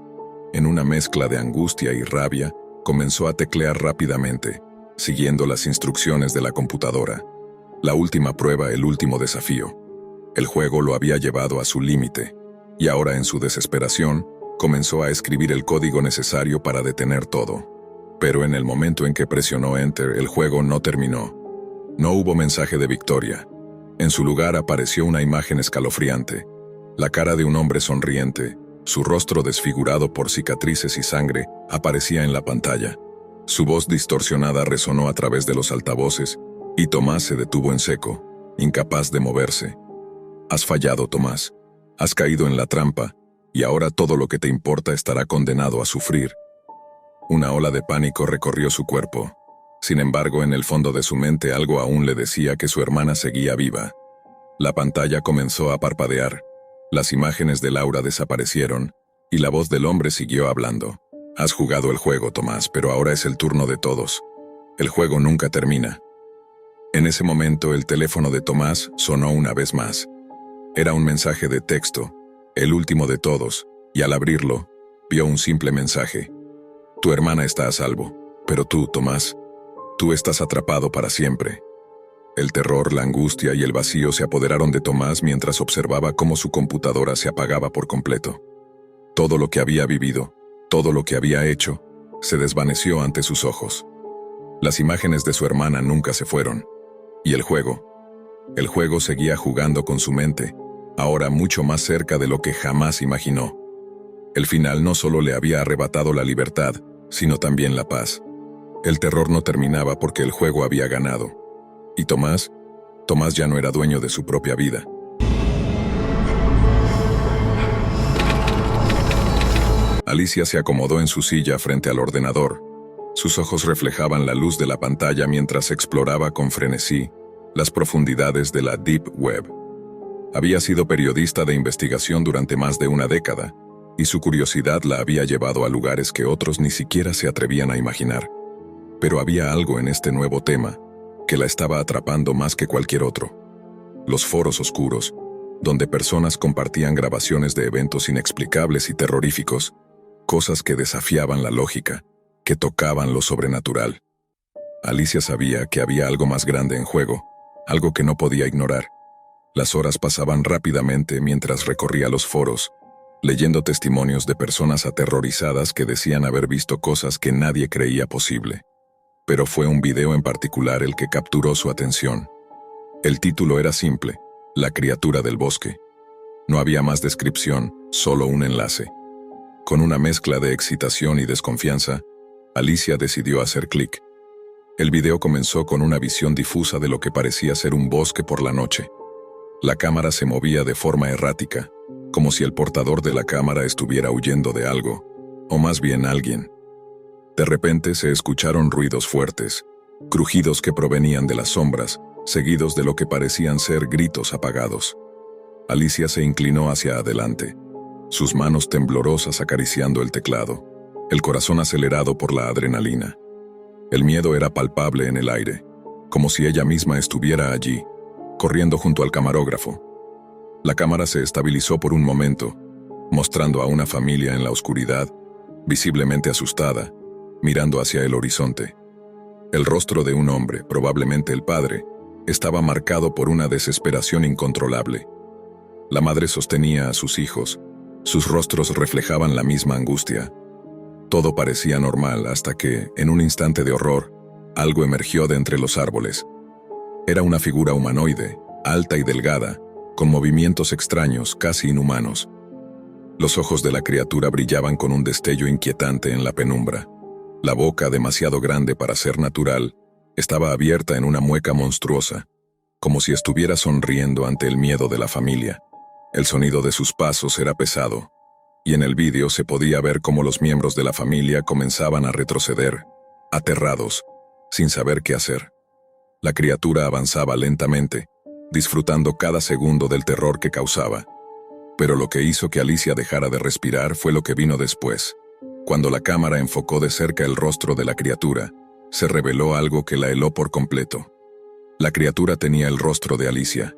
En una mezcla de angustia y rabia, comenzó a teclear rápidamente, siguiendo las instrucciones de la computadora. La última prueba, el último desafío. El juego lo había llevado a su límite, y ahora en su desesperación, comenzó a escribir el código necesario para detener todo. Pero en el momento en que presionó Enter, el juego no terminó. No hubo mensaje de victoria. En su lugar apareció una imagen escalofriante. La cara de un hombre sonriente, su rostro desfigurado por cicatrices y sangre, aparecía en la pantalla. Su voz distorsionada resonó a través de los altavoces, y Tomás se detuvo en seco, incapaz de moverse. Has fallado, Tomás. Has caído en la trampa, y ahora todo lo que te importa estará condenado a sufrir. Una ola de pánico recorrió su cuerpo. Sin embargo, en el fondo de su mente algo aún le decía que su hermana seguía viva. La pantalla comenzó a parpadear. Las imágenes de Laura desaparecieron, y la voz del hombre siguió hablando. Has jugado el juego, Tomás, pero ahora es el turno de todos. El juego nunca termina. En ese momento, el teléfono de Tomás sonó una vez más. Era un mensaje de texto, el último de todos, y al abrirlo, vio un simple mensaje. Tu hermana está a salvo, pero tú, Tomás, tú estás atrapado para siempre. El terror, la angustia y el vacío se apoderaron de Tomás mientras observaba cómo su computadora se apagaba por completo. Todo lo que había vivido, todo lo que había hecho, se desvaneció ante sus ojos. Las imágenes de su hermana nunca se fueron. Y el juego seguía jugando con su mente, ahora mucho más cerca de lo que jamás imaginó. El final no solo le había arrebatado la libertad, sino también la paz. El terror no terminaba porque el juego había ganado. Y Tomás ya no era dueño de su propia vida. Alicia se acomodó en su silla frente al ordenador. Sus ojos reflejaban la luz de la pantalla mientras exploraba con frenesí las profundidades de la Deep Web. Había sido periodista de investigación durante más de una década, y su curiosidad la había llevado a lugares que otros ni siquiera se atrevían a imaginar. Pero había algo en este nuevo tema que la estaba atrapando más que cualquier otro. Los foros oscuros, donde personas compartían grabaciones de eventos inexplicables y terroríficos, cosas que desafiaban la lógica, que tocaban lo sobrenatural. Alicia sabía que había algo más grande en juego, algo que no podía ignorar. Las horas pasaban rápidamente mientras recorría los foros, leyendo testimonios de personas aterrorizadas que decían haber visto cosas que nadie creía posible. Pero fue un video en particular el que capturó su atención. El título era simple: La criatura del bosque. No había más descripción, solo un enlace. Con una mezcla de excitación y desconfianza, Alicia decidió hacer clic. El video comenzó con una visión difusa de lo que parecía ser un bosque por la noche. La cámara se movía de forma errática, como si el portador de la cámara estuviera huyendo de algo, o más bien alguien. De repente se escucharon ruidos fuertes, crujidos que provenían de las sombras, seguidos de lo que parecían ser gritos apagados. Alicia se inclinó hacia adelante, sus manos temblorosas acariciando el teclado, el corazón acelerado por la adrenalina. El miedo era palpable en el aire, como si ella misma estuviera allí, corriendo junto al camarógrafo. La cámara se estabilizó por un momento, mostrando a una familia en la oscuridad, visiblemente asustada, mirando hacia el horizonte. El rostro de un hombre, probablemente el padre, estaba marcado por una desesperación incontrolable. La madre sostenía a sus hijos, sus rostros reflejaban la misma angustia. Todo parecía normal hasta que, en un instante de horror, algo emergió de entre los árboles. Era una figura humanoide, alta y delgada, con movimientos extraños, casi inhumanos. Los ojos de la criatura brillaban con un destello inquietante en la penumbra. La boca, demasiado grande para ser natural, estaba abierta en una mueca monstruosa, como si estuviera sonriendo ante el miedo de la familia. El sonido de sus pasos era pesado, y en el vídeo se podía ver cómo los miembros de la familia comenzaban a retroceder, aterrados, sin saber qué hacer. La criatura avanzaba lentamente, disfrutando cada segundo del terror que causaba. Pero lo que hizo que Alicia dejara de respirar fue lo que vino después. Cuando la cámara enfocó de cerca el rostro de la criatura, se reveló algo que la heló por completo. La criatura tenía el rostro de Alicia,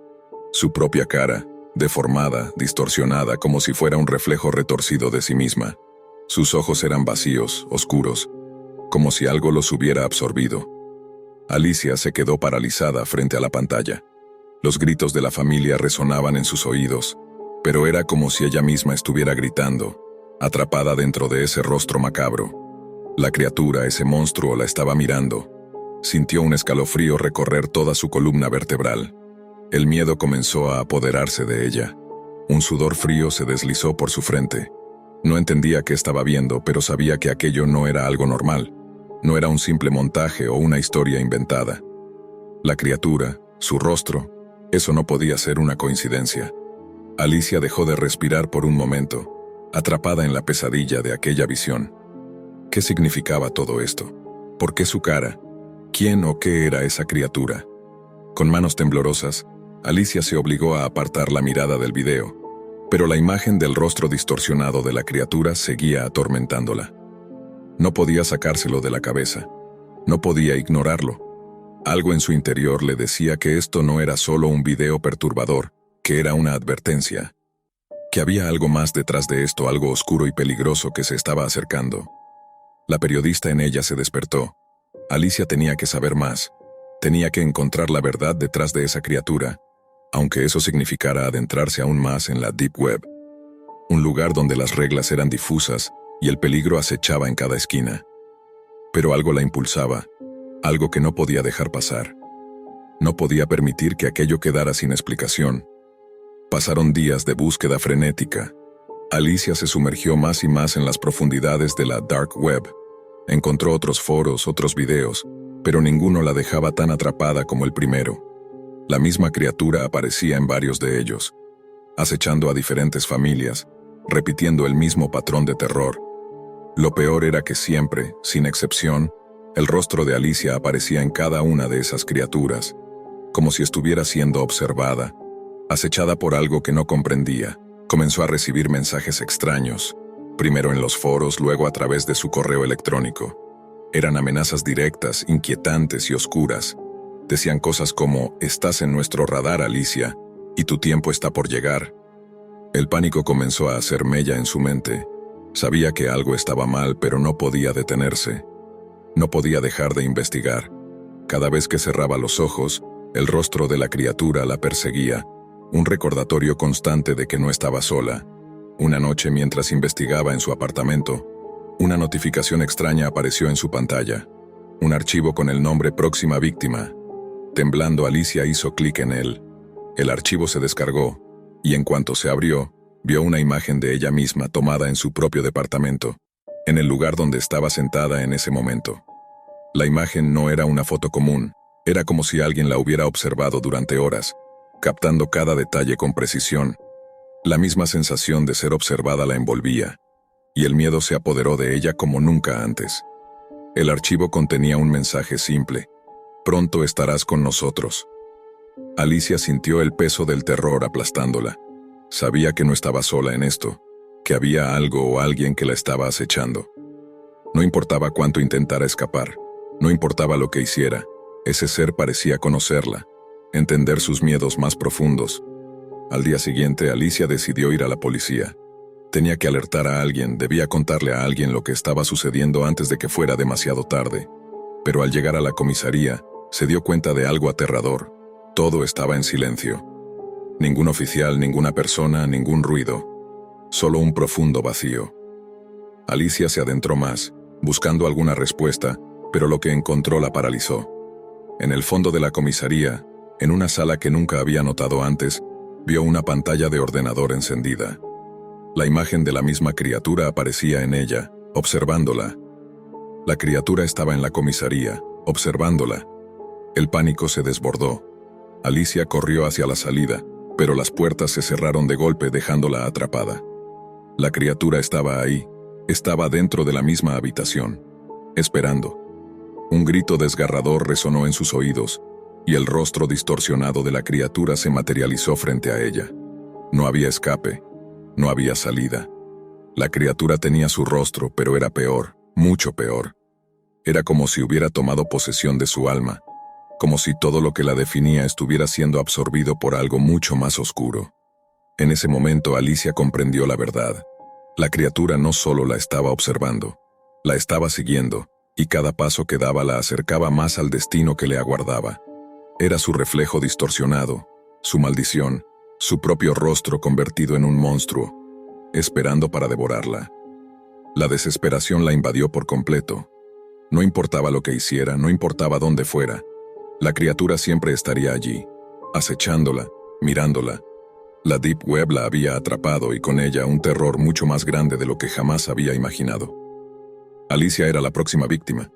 su propia cara, deformada, distorsionada, como si fuera un reflejo retorcido de sí misma. Sus ojos eran vacíos, oscuros, como si algo los hubiera absorbido. Alicia se quedó paralizada frente a la pantalla. Los gritos de la familia resonaban en sus oídos, pero era como si ella misma estuviera gritando, atrapada dentro de ese rostro macabro. La criatura, ese monstruo, la estaba mirando. Sintió un escalofrío recorrer toda su columna vertebral. El miedo comenzó a apoderarse de ella. Un sudor frío se deslizó por su frente. No entendía qué estaba viendo, pero sabía que aquello no era algo normal. No era un simple montaje o una historia inventada. La criatura, su rostro, eso no podía ser una coincidencia. Alicia dejó de respirar por un momento, atrapada en la pesadilla de aquella visión. ¿Qué significaba todo esto? ¿Por qué su cara? ¿Quién o qué era esa criatura? Con manos temblorosas, Alicia se obligó a apartar la mirada del video, pero la imagen del rostro distorsionado de la criatura seguía atormentándola. No podía sacárselo de la cabeza. No podía ignorarlo. Algo en su interior le decía que esto no era solo un video perturbador, que era una advertencia. Que había algo más detrás de esto, algo oscuro y peligroso que se estaba acercando. La periodista en ella se despertó. Alicia tenía que saber más. Tenía que encontrar la verdad detrás de esa criatura, aunque eso significara adentrarse aún más en la Deep Web. Un lugar donde las reglas eran difusas y el peligro acechaba en cada esquina. Pero algo la impulsaba, algo que no podía dejar pasar. No podía permitir que aquello quedara sin explicación. Pasaron días de búsqueda frenética. Alicia se sumergió más y más en las profundidades de la Dark Web. Encontró otros foros, otros videos, pero ninguno la dejaba tan atrapada como el primero. La misma criatura aparecía en varios de ellos, acechando a diferentes familias, repitiendo el mismo patrón de terror. Lo peor era que siempre, sin excepción, el rostro de Alicia aparecía en cada una de esas criaturas, como si estuviera siendo observada, acechada por algo que no comprendía. Comenzó a recibir mensajes extraños, primero en los foros, luego a través de su correo electrónico. Eran amenazas directas, inquietantes y oscuras. Decían cosas como: «Estás en nuestro radar, Alicia, y tu tiempo está por llegar». El pánico comenzó a hacer mella en su mente. Sabía que algo estaba mal, pero no podía detenerse. No podía dejar de investigar. Cada vez que cerraba los ojos, el rostro de la criatura la perseguía, un recordatorio constante de que no estaba sola. Una noche, mientras investigaba en su apartamento, una notificación extraña apareció en su pantalla. Un archivo con el nombre Próxima Víctima. Temblando, Alicia hizo clic en él. El archivo se descargó, y en cuanto se abrió, vio una imagen de ella misma tomada en su propio departamento, en el lugar donde estaba sentada en ese momento. La imagen no era una foto común, era como si alguien la hubiera observado durante horas, captando cada detalle con precisión. La misma sensación de ser observada la envolvía, y el miedo se apoderó de ella como nunca antes. El archivo contenía un mensaje simple: «Pronto estarás con nosotros». Alicia sintió el peso del terror aplastándola. Sabía que no estaba sola en esto, que había algo o alguien que la estaba acechando. No importaba cuánto intentara escapar, no importaba lo que hiciera, ese ser parecía conocerla, entender sus miedos más profundos. Al día siguiente, Alicia decidió ir a la policía. Tenía que alertar a alguien, debía contarle a alguien lo que estaba sucediendo antes de que fuera demasiado tarde. Pero al llegar a la comisaría, se dio cuenta de algo aterrador. Todo estaba en silencio. Ningún oficial, ninguna persona, ningún ruido. Solo un profundo vacío. Alicia se adentró más, buscando alguna respuesta, pero lo que encontró la paralizó. En el fondo de la comisaría, En una sala que nunca había notado antes, vio una pantalla de ordenador encendida. La imagen de la misma criatura aparecía en ella, observándola. La criatura estaba en la comisaría, observándola. El pánico se desbordó. Alicia corrió hacia la salida, pero las puertas se cerraron de golpe dejándola atrapada. La criatura estaba ahí, estaba dentro de la misma habitación, esperando. Un grito desgarrador resonó en sus oídos, y el rostro distorsionado de la criatura se materializó frente a ella. No había escape, no había salida. La criatura tenía su rostro, pero era peor, mucho peor. Era como si hubiera tomado posesión de su alma, como si todo lo que la definía estuviera siendo absorbido por algo mucho más oscuro. En ese momento Alicia comprendió la verdad. La criatura no solo la estaba observando, la estaba siguiendo, y cada paso que daba la acercaba más al destino que le aguardaba. Era su reflejo distorsionado, su maldición, su propio rostro convertido en un monstruo, esperando para devorarla. La desesperación la invadió por completo. No importaba lo que hiciera, no importaba dónde fuera, la criatura siempre estaría allí, acechándola, mirándola. La Deep Web la había atrapado y con ella un terror mucho más grande de lo que jamás había imaginado. Alicia era la próxima víctima,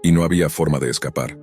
y no había forma de escapar.